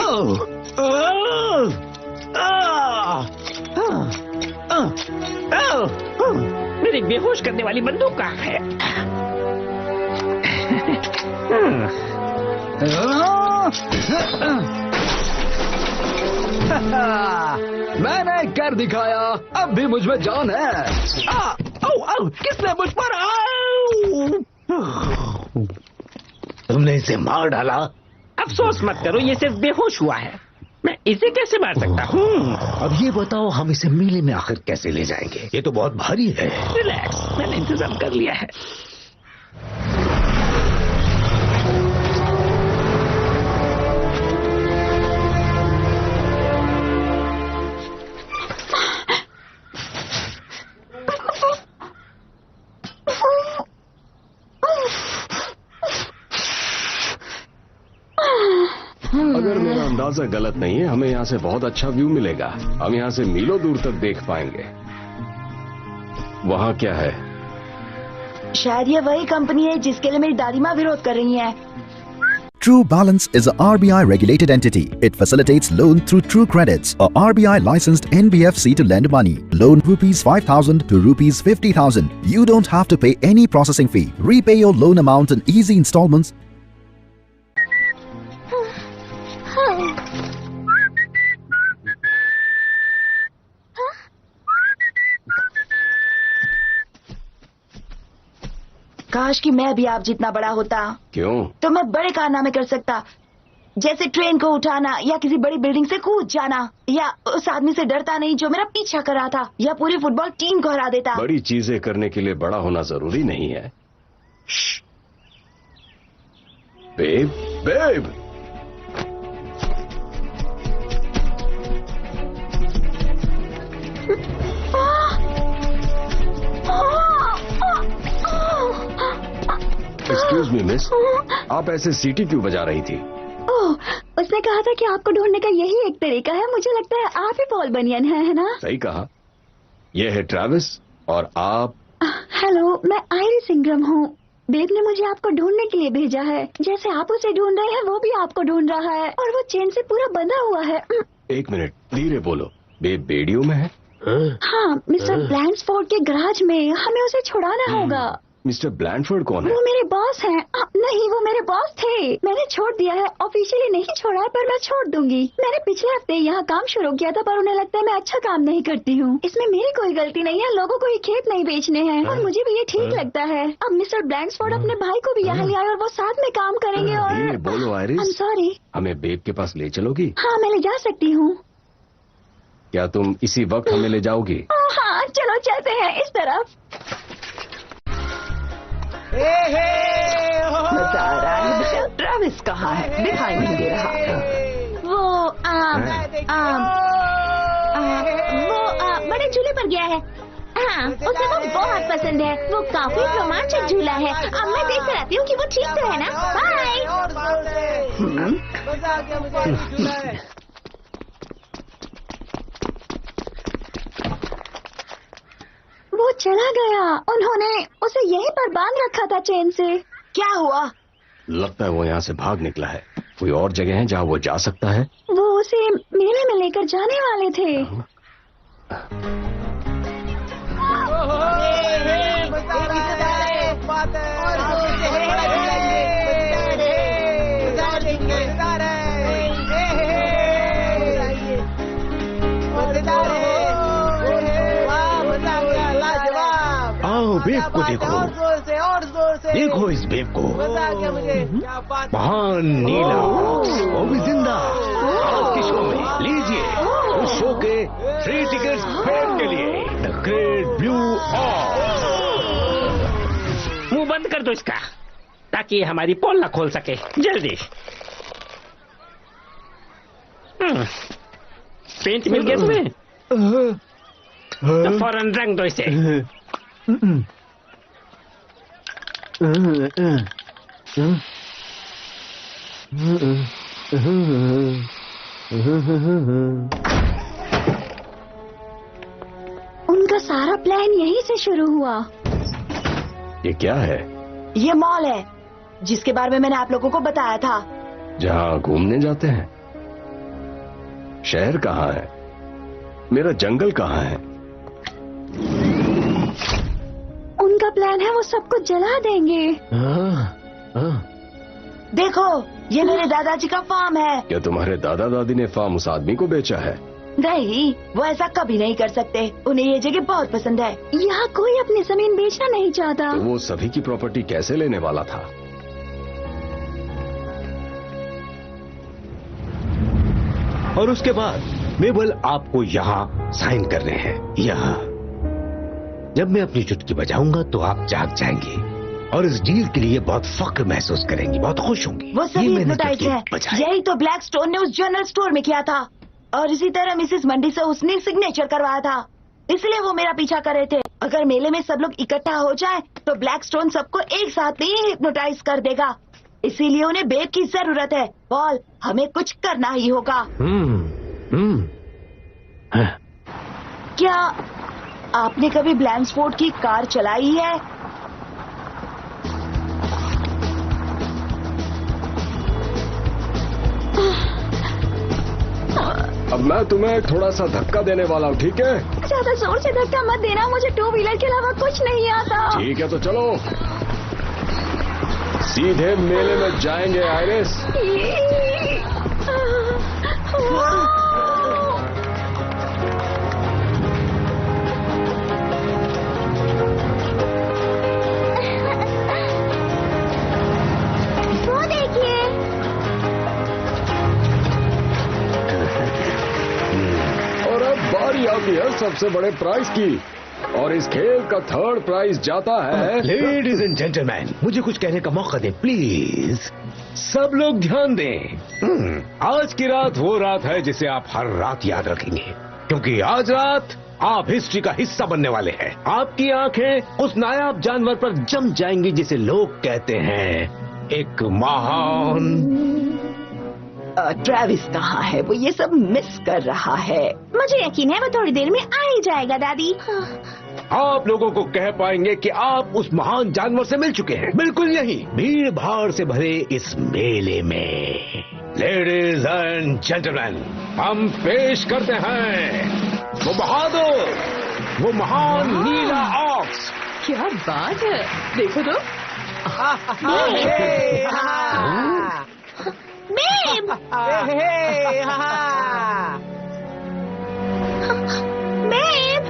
मेरी बेहोश करने वाली बंदूक कहाँ है? मैंने कर दिखाया, अब भी मुझ में जान है। किसने मुझ पर? तुमने इसे मार डाला। अफसोस मत करो, ये सिर्फ बेहोश हुआ है। मैं इसे कैसे मार सकता हूँ? अब ये बताओ, हम इसे मेले में आखिर कैसे ले जाएंगे? ये तो बहुत भारी है। रिलैक्स, मैंने इंतजाम कर लिया है। अगर मेरा अंदाजा गलत नहीं है, हमें यहाँ से बहुत अच्छा व्यू मिलेगा। हम यहाँ से मीलों दूर तक देख पाएंगे। वहाँ क्या है? शायद ये वही कंपनी है जिसके लिए मेरी दादी माँ विरोध कर रही है। True Balance is a RBI regulated entity. It facilitates loan through True Credits, a RBI licensed NBFC to lend money. Loan rupees 5,000 to rupees 50,000. You don't have to pay any processing fee. Repay your loan amount in easy installments. काश कि मैं भी आप जितना बड़ा होता। क्यों? तो मैं बड़े कारनामे कर सकता। जैसे ट्रेन को उठाना या किसी बड़ी बिल्डिंग से कूद जाना, या उस आदमी से डरता नहीं जो मेरा पीछा कर रहा था, या पूरी फुटबॉल टीम को हरा देता। बड़ी चीजें करने के लिए बड़ा होना जरूरी नहीं है। Babe, Babe. Excuse me miss, आप ऐसे सीटी क्यों बजा रही थी? ओह, उसने कहा था कि आपको ढूंढने का यही एक तरीका है। मुझे लगता है आप ही पॉल बनियन है ना? सही कहा। यह है ट्रैविस और आप? हेलो, मैं आयरिस इंग्रम हूँ। बेब ने मुझे आपको ढूंढने के लिए भेजा है। जैसे आप उसे ढूंढ रहे हैं वो भी आपको ढूंढ रहा है, और वो चेन से पूरा बंधा हुआ है। एक मिनट, धीरे बोलो। बेब बेडियो में है? हाँ, मिस्टर ब्लैंड्सफोर्ड के गराज में। हमें उसे छुड़ाना होगा। मिस्टर ब्लैंडफोर्ड कौन है? वो मेरे बॉस हैं। नहीं, वो मेरे बॉस थे। मैंने छोड़ दिया है, ऑफिशियली नहीं छोड़ा है, पर मैं छोड़ दूंगी। मैंने पिछले हफ्ते यहाँ काम शुरू किया था, पर उन्हें लगता है मैं अच्छा काम नहीं करती हूँ। इसमें मेरी कोई गलती नहीं है। लोगों को ये खेत नहीं बेचने हैं, और मुझे भी ये ठीक लगता है। अब मिस्टर ब्लैंडफोर्ड अपने भाई को भी यहाँ ले आए और वो साथ में काम करेंगे। और बोलो आयरिस, I'm sorry। हमें बेब के पास ले चलोगी? हाँ, मैं ले जा सकती हूँ। क्या तुम इसी वक्त हमें ले जाओगी? हाँ, चलो चलते हैं इस तरफ। मजा आ रहा है। मिस्टर ट्रैविस कहाँ है? दिखाई नहीं दे रहा। वो बड़े झूले पर गया है। हाँ, उसे वो बहुत पसंद है। वो काफी रोमांचक झूला है। अब मैं देख कर आती हूँ कि वो ठीक तो है ना। बाय। वो चला गया। उन्होंने उसे यहीं पर बांध रखा था चेन से। क्या हुआ? लगता है वो यहाँ से भाग निकला है। कोई और जगह है जहाँ वो जा सकता है? वो उसे मेले में लेकर जाने वाले थे। आओ, बेब को देखो। देखो इस बेब को। महान नीला, वो भी जिंदा। आज के शो में लीजिए उस शो के 3 टिकट्स बेब के लिए। The great blue ox. मुंह बंद कर दो इसका, ताकि हमारी पोल न खोल सके। जल्दी। पेंट मिल गया तुम्हें? तो फौरन रंग दो इसे। उनका सारा प्लान यहीं से शुरू हुआ। ये क्या है? ये मॉल है जिसके बारे में मैंने आप लोगों को बताया था। जहाँ घूमने जाते हैं? शहर कहाँ है? मेरा जंगल कहाँ है? उनका प्लान है वो सब कुछ जला देंगे। देखो, ये मेरे दादाजी का फार्म है। क्या तुम्हारे दादा दादी ने फार्म उस आदमी को बेचा है? नहीं, वो ऐसा कभी नहीं कर सकते। उन्हें ये जगह बहुत पसंद है। यहाँ कोई अपनी जमीन बेचना नहीं चाहता। तो वो सभी की प्रॉपर्टी कैसे लेने वाला था? और उसके बाद मेबल आपको यहाँ साइन कर रहे हैं। यहाँ जब मैं अपनी चुटकी बजाऊंगा तो आप जाग जाएंगे और इस डील के लिए बहुत फख्र महसूस करेंगी, बहुत खुश होंगी। वो सभी हिप्नोटाइज है। यही तो ब्लैक स्टोन ने उस जनरल स्टोर में किया था, और इसी तरह मिसेस मंडी से उसने सिग्नेचर करवाया था। इसलिए वो मेरा पीछा कर रहे थे। अगर मेले में सब लोग इकट्ठा हो जाए तो ब्लैक स्टोन सबको एक साथ ही हिप्नोटाइज कर देगा। इसीलिए उन्हें बेब की जरूरत है। पॉल, हमें कुछ करना ही होगा। क्या आपने कभी ब्लैंड्सफोर्ड की कार चलाई है? अब मैं तुम्हें थोड़ा सा धक्का देने वाला हूँ, ठीक है? ज्यादा जोर से धक्का मत देना, मुझे 2 व्हीलर के अलावा कुछ नहीं आता। ठीक है, तो चलो सीधे मेले में जाएंगे आयरिस। वो देखिए। सबसे बड़े प्राइज की, और इस खेल का थर्ड प्राइज जाता है। लेडीज एंड जेंटलमैन, मुझे कुछ कहने का मौका दें प्लीज। सब लोग ध्यान दें। आज की रात वो रात है जिसे आप हर रात याद रखेंगे, क्योंकि आज रात आप हिस्ट्री का हिस्सा बनने वाले हैं। आपकी आंखें उस नायाब जानवर पर जम जाएंगी जिसे लोग कहते हैं एक महान। ट्रेविस कहाँ है? वो ये सब मिस कर रहा है। मुझे यकीन है वो थोड़ी देर में आ ही जाएगा दादी। आप लोगों को कह पाएंगे कि आप उस महान जानवर से मिल चुके हैं। बिल्कुल यही भीड़ भाड़ से भरे इस मेले में। लेडीज एंड जेंटलमैन, हम पेश करते हैं वो बहादुर, वो महान नीला ऑक्स। क्या बात है, देखो तो। बेब! बेब!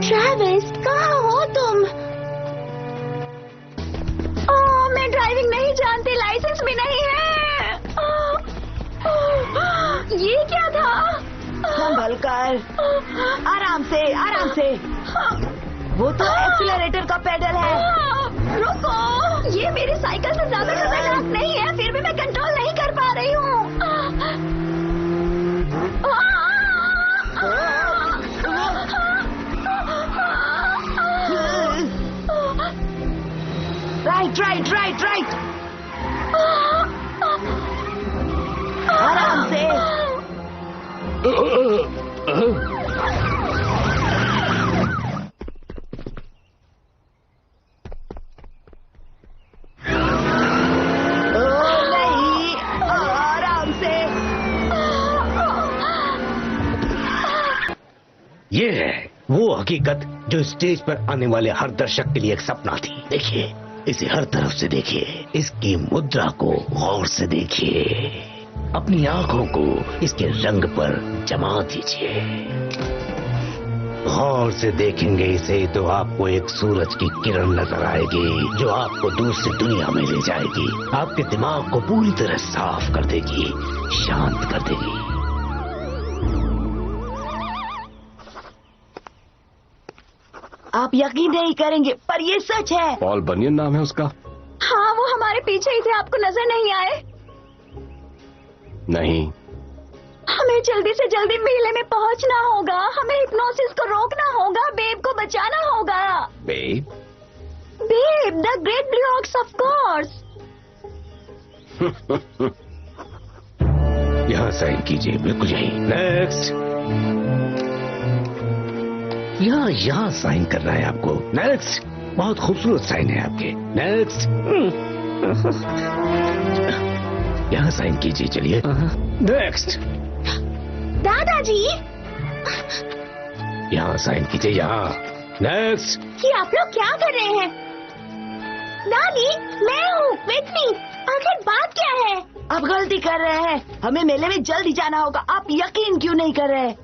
ट्रेविस, कहाँ हो तुम? ओह, मैं ड्राइविंग नहीं जानती, लाइसेंस भी नहीं है। ये क्या था? संभल कर, आराम से, आराम से। वो तो एक्सीलरेटर का पेडल है। रुको, ये मेरी साइकिल से ज्यादा खतरनाक नहीं है, फिर भी मैं कंट्रोल नहीं कर पा रही हूँ। राइट राइट राइट राइट, आराम से। नहीं, आराम से। ये है वो हकीकत जो स्टेज पर आने वाले हर दर्शक के लिए एक सपना थी। देखिए, इसे हर तरफ से देखिए, इसकी मुद्रा को गौर से देखिए, अपनी आंखों को इसके रंग पर जमा दीजिए। गौर से देखेंगे इसे तो आपको एक सूरज की किरण नजर आएगी जो आपको दूसरी दुनिया में ले जाएगी, आपके दिमाग को पूरी तरह साफ कर देगी, शांत कर देगी। आप यकीन नहीं करेंगे पर ये सच है। पॉल बनियन नाम है उसका? हाँ, वो हमारे पीछे ही थे, आपको नजर नहीं आए? नहीं। हमें जल्दी से जल्दी मेले में पहुंचना होगा, हमें हिप्नोसिस को रोकना होगा, बेब को बचाना होगा। Babe? Babe, the great blue ox, of course. यहाँ साइन कीजिए, बिल्कुल यही। नेक्स्ट। यहाँ साइन करना है आपको। नेक्स्ट। बहुत खूबसूरत साइन है आपके। नेक्स्ट। यहाँ साइन कीजिए, चलिए। नेक्स्ट। दादाजी, यहाँ साइन कीजिए, यहाँ। नेक्स्ट। ये आप लोग क्या कर रहे हैं? दादी, मैं हूँ विटनी, आखिर बात क्या है? आप गलती कर रहे हैं, हमें मेले में जल्दी जाना होगा। आप यकीन क्यों नहीं कर रहे?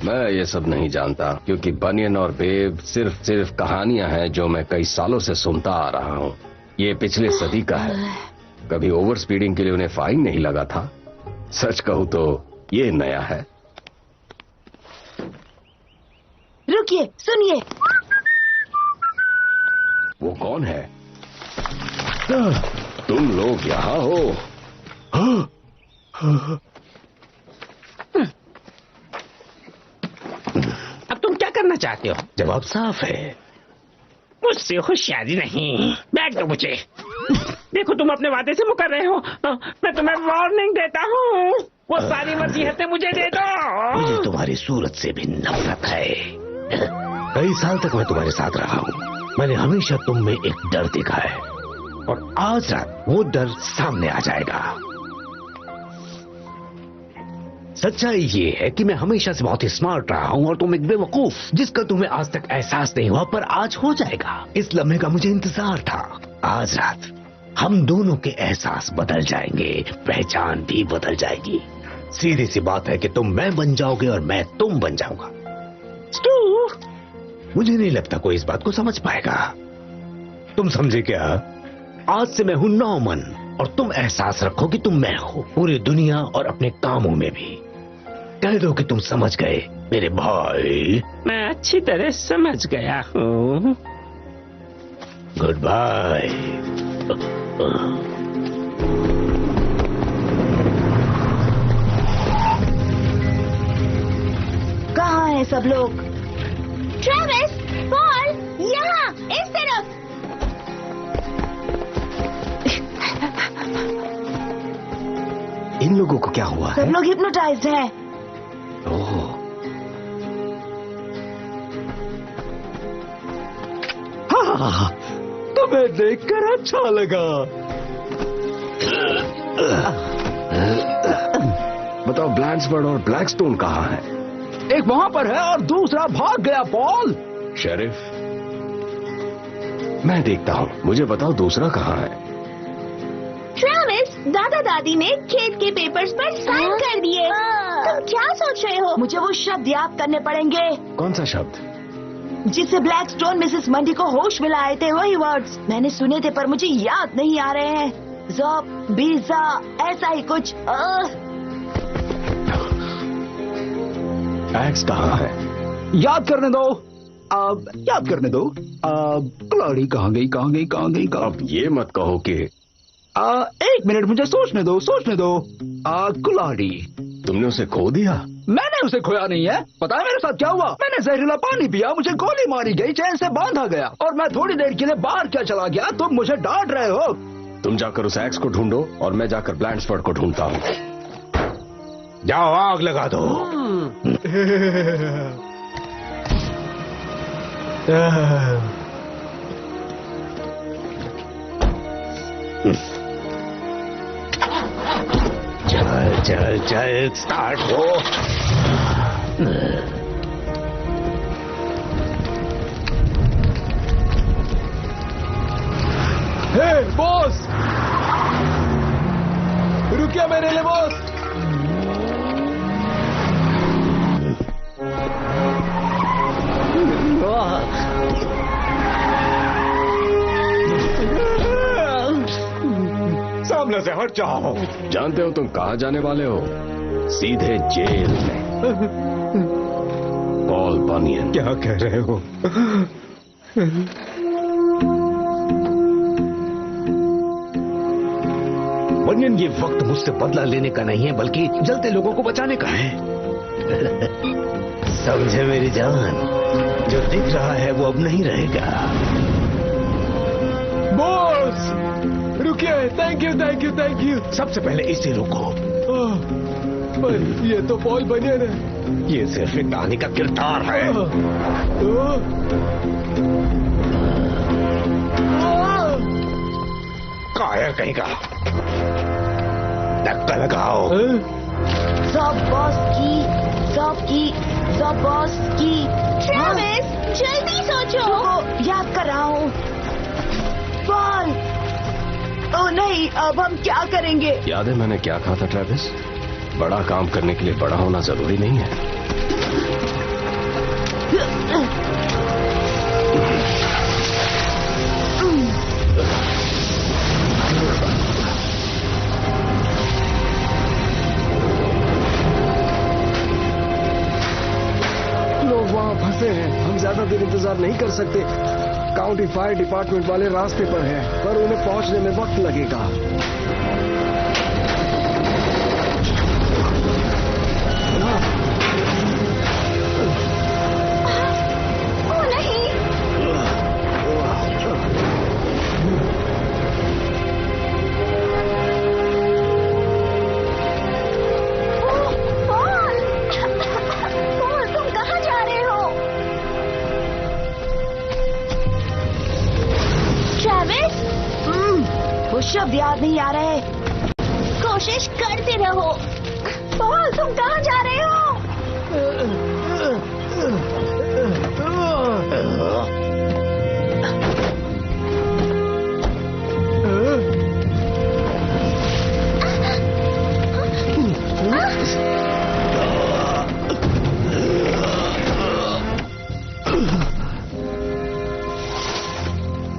मैं ये सब नहीं जानता, क्योंकि बनियन और बेब सिर्फ कहानियां हैं जो मैं कई सालों से सुनता आ रहा हूँ। ये पिछले सदी का है। कभी ओवर स्पीडिंग के लिए उन्हें फाइन नहीं लगा था। सच कहूँ तो ये नया है। रुकिए, सुनिए। वो कौन है? तुम लोग यहाँ हो? अब तुम क्या करना चाहते हो? जवाब साफ है। मुझसे होशियारी नहीं। बैग दो मुझे। देखो, तुम अपने वादे से मुकर रहे हो। मैं तुम्हें वार्निंग देता हूँ। वो सारी वसीयतें मुझे दे दो। मुझे तुम्हारी सूरत से भी नफरत है। कई साल तक मैं तुम्हारे साथ रहा हूँ। मैंने हमेशा तुम में एक डर देखा है, और आज रात वो डर सामने आ जाएगा। सच्चाई ये है कि मैं हमेशा से बहुत ही स्मार्ट रहा हूँ और तुम एक बेवकूफ, जिसका तुम्हें आज तक एहसास नहीं हुआ, पर आज हो जाएगा। इस लम्हे का मुझे इंतजार था। आज रात हम दोनों के एहसास बदल जाएंगे, पहचान भी बदल जाएगी। सीधी सी बात है कि तुम मैं बन जाओगे और मैं तुम बन जाऊंगा। मुझे नहीं लगता कोई इस बात को समझ पाएगा। तुम समझे क्या? आज से मैं हूं नॉर्मन, और तुम एहसास रखो कि तुम मैं हो, पूरी दुनिया और अपने कामों में भी। कह दो कि तुम समझ गए मेरे भाई। मैं अच्छी तरह समझ गया हूँ। Goodbye. कहाँ हैं सब लोग? ट्रेविस, पॉल, यहाँ इस तरफ। इन लोगों को क्या हुआ है? सब लोग हिप्नोटाइज्ड हैं। ओह, हाँ, तुम्हें देखकर अच्छा लगा। बताओ ब्लैंड्सफोर्ड और ब्लैकस्टोन कहाँ है? एक वहां पर है और दूसरा भाग गया पॉल। शेरिफ, मैं देखता हूँ, मुझे बताओ दूसरा कहाँ है? ट्रेविस, दादा दादी ने खेत के पेपर्स पर साइन कर दिए। तुम क्या सोच रहे हो? मुझे वो शब्द याद करने पड़ेंगे कौन सा शब्द? जिससे ब्लैकस्टोन मिसेस मंडी को होश में लाए थे। वही वर्ड्स मैंने सुने थे पर मुझे याद नहीं आ रहे हैं। ज़ॉब, बीजा, ऐसा ही कुछ। एक्स कहाँ है? याद करने दो, याद करने दो। कुल्हाड़ी कहाँ गई, कहाँ गई, कहाँ गई? अब ये मत कहो कि 1 मिनट, मुझे सोचने दो, सोचने दो। कुल्हाड़ी। तुमने उसे खो दिया? मैंने उसे खोया नहीं है। पता है मेरे साथ क्या हुआ? मैंने जहरीला पानी पिया, मुझे गोली मारी गई, चैन से बांधा गया और मैं थोड़ी देर के लिए बाहर क्या चला गया। तुम मुझे डांट रहे हो। तुम जाकर उस एक्स को ढूंढो और मैं जाकर ब्लैंड्सफोर्ड को ढूंढता हूँ। जाओ आग लगा दो। चल चल चल, स्टार्ट हो। हे बॉस, रुकिए मेरे लिए बॉस। सामने से हट जाओ। जानते हो तुम कहाँ जाने वाले हो? सीधे जेल में। पॉल बनियन। क्या कह रहे हो? बनियन, ये वक्त मुझसे बदला लेने का नहीं है बल्कि जलते लोगों को बचाने का है। समझे मेरी जान? जो दिख रहा है वो अब नहीं रहेगा। बॉस रुकिए। Thank you, thank you, thank you. सबसे पहले इसे रोको। पर ये तो पॉल बनियन है। ये सिर्फ एक कहानी का किरदार है। कायर कहीं का। धक्का लगाओ। सब बॉस की, सब की, सब बॉस की। ट्रेविस, जल्दी सोचो। याद कर रहा हूँ। पॉल, ओह नहीं, अब हम क्या करेंगे? याद है मैंने क्या कहा था ट्रेविस? बड़ा काम करने के लिए बड़ा होना जरूरी नहीं है। लोग वहाँ फंसे हैं, हम ज्यादा देर इंतजार नहीं कर सकते। काउंटी फायर डिपार्टमेंट वाले रास्ते पर हैं, पर उन्हें पहुंचने में वक्त लगेगा। शब्द याद नहीं आ रहे। कोशिश करते रहो। पॉल, तुम कहाँ जा रहे हो?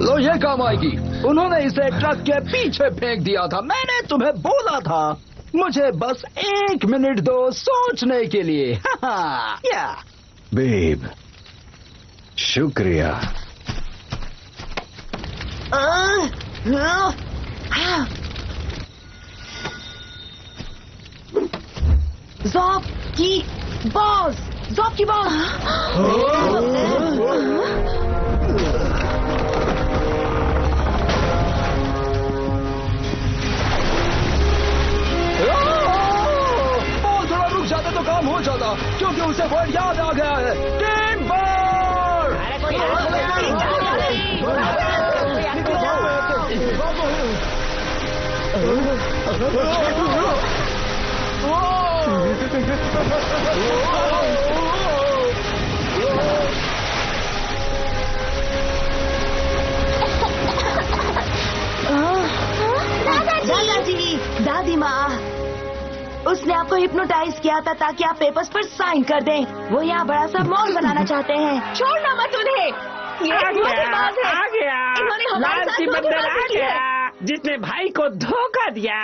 लो ये काम आएगी। उन्होंने इसे ट्रक के पीछे फेंक दिया था। मैंने तुम्हें बोला था, मुझे बस 1 मिनट दो सोचने के लिए। या बेब, शुक्रिया। ज़ॉब की बॉस, ज़ॉब की बॉस। थोड़ा रुक जाता तो काम हो जाता, क्योंकि उसे वर्ड याद आ गया है। Team ball. दादाजी, दादी माँ, उसने आपको हिप्नोटाइज किया था ताकि आप पेपर्स पर साइन कर दें। वो यहाँ बड़ा सा मॉल बनाना चाहते हैं। छोड़ना मत उन्हें। ये आ धोखेबाज है। गया इन्होंने हमारे साथ लालची बंदर धोखेबाजी आ की है। गया, जिसने भाई को धोखा दिया।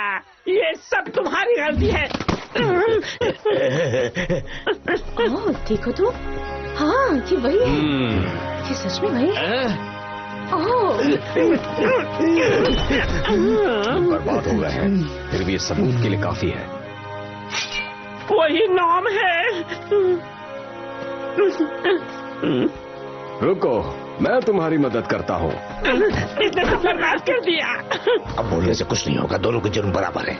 ये सब तुम्हारी गलती है। ओह, देखो तो, हाँ ये वही है। ये सच में वही है। ओह, बर्बाद हो गए हैं, फिर भी ये सबूत के लिए काफी है। वही नाम है। रुको, मैं तुम्हारी मदद करता हूँ। इसने तो बर्बाद कर दिया। अब बोलने से कुछ नहीं होगा, दोनों के जुर्म बराबर है।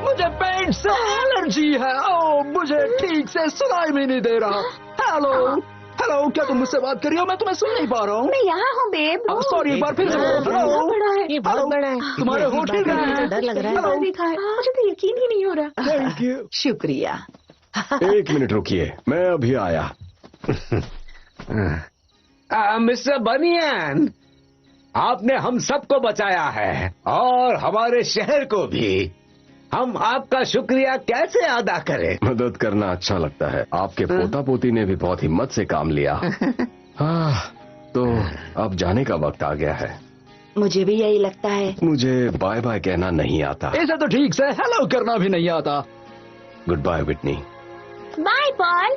मुझे पेट से एलर्जी है। ओह, मुझे ठीक से सुनाई भी नहीं दे रहा। हेलो हेलो, क्या तुम मुझसे बात कर रही हो? मैं तुम्हें सुन नहीं पा रहा हूँ। मैं यहाँ हूँ बेब। सॉरी, एक बार फिर से बोलो। हेलो, बड़ा है। ये बहुत बड़ा है। तुम्हारे होठ हिल रहे हैं। डर लग रहा है। हेलो। देखा है, मुझे तो यकीन ही नहीं हो रहा। Thank you. शुक्रिया। 1 मिनट रुकिए, मैं अभी आया। मिस्टर बनियान, आपने हम सबको बचाया है और हमारे शहर को भी। हम आपका शुक्रिया कैसे अदा करें? मदद करना अच्छा लगता है। आपके पोता पोती ने भी बहुत हिम्मत से काम लिया। तो अब जाने का वक्त आ गया है। मुझे भी यही लगता है। मुझे बाय बाय कहना नहीं आता। इसे तो ठीक से हेलो करना भी नहीं आता। Goodbye Whitney. Bye Paul.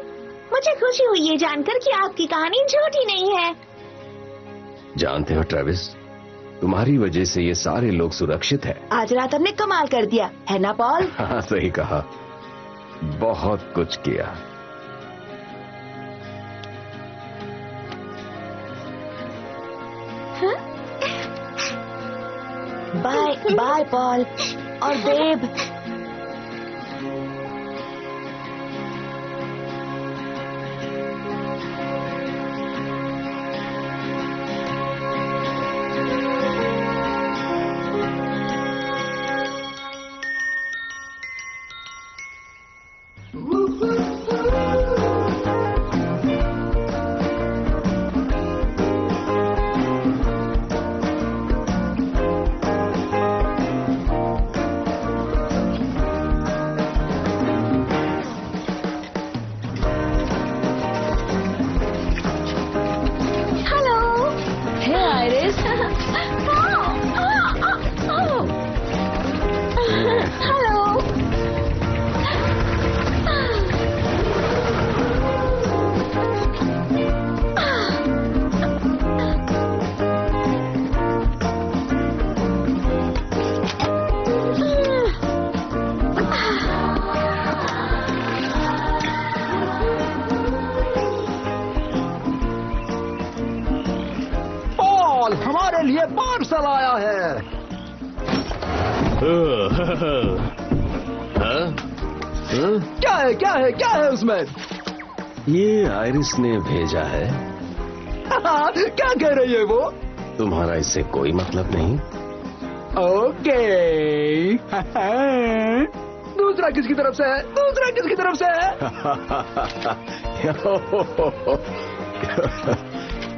मुझे खुशी हुई ये जानकर कि आपकी कहानी झूठी नहीं है। जानते हो ट्रेविस, तुम्हारी वजह से ये सारे लोग सुरक्षित है। आज रात हमने कमाल कर दिया, है ना पॉल? हाँ, सही कहा। बहुत कुछ किया। बाय बाय पॉल और बेब। हमारे लिए पार्सल आया है। क्या है उसमें? ये आइरिस ने भेजा है। क्या कह रही है वो? तुम्हारा इससे कोई मतलब नहीं। ओके। दूसरा किसकी तरफ से है? दूसरा किसकी तरफ से है?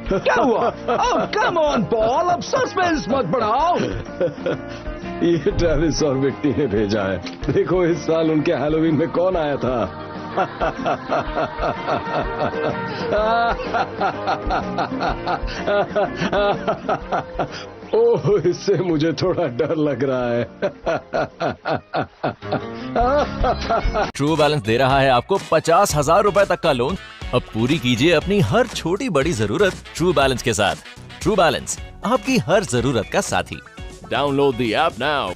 क्या हुआ? ओह कम ऑन पॉल, अब सस्पेंस मत बढ़ाओ। ये ट्रेविस और विक्टी ने भेजा है। देखो इस साल उनके हैलोवीन में कौन आया था। ओह, इससे मुझे थोड़ा डर लग रहा है। ट्रू बैलेंस दे रहा है आपको 50,000 रुपए तक का लोन। अब पूरी कीजिए अपनी हर छोटी बड़ी जरूरत ट्रू बैलेंस के साथ। ट्रू बैलेंस, आपकी हर जरूरत का साथी। Download the app now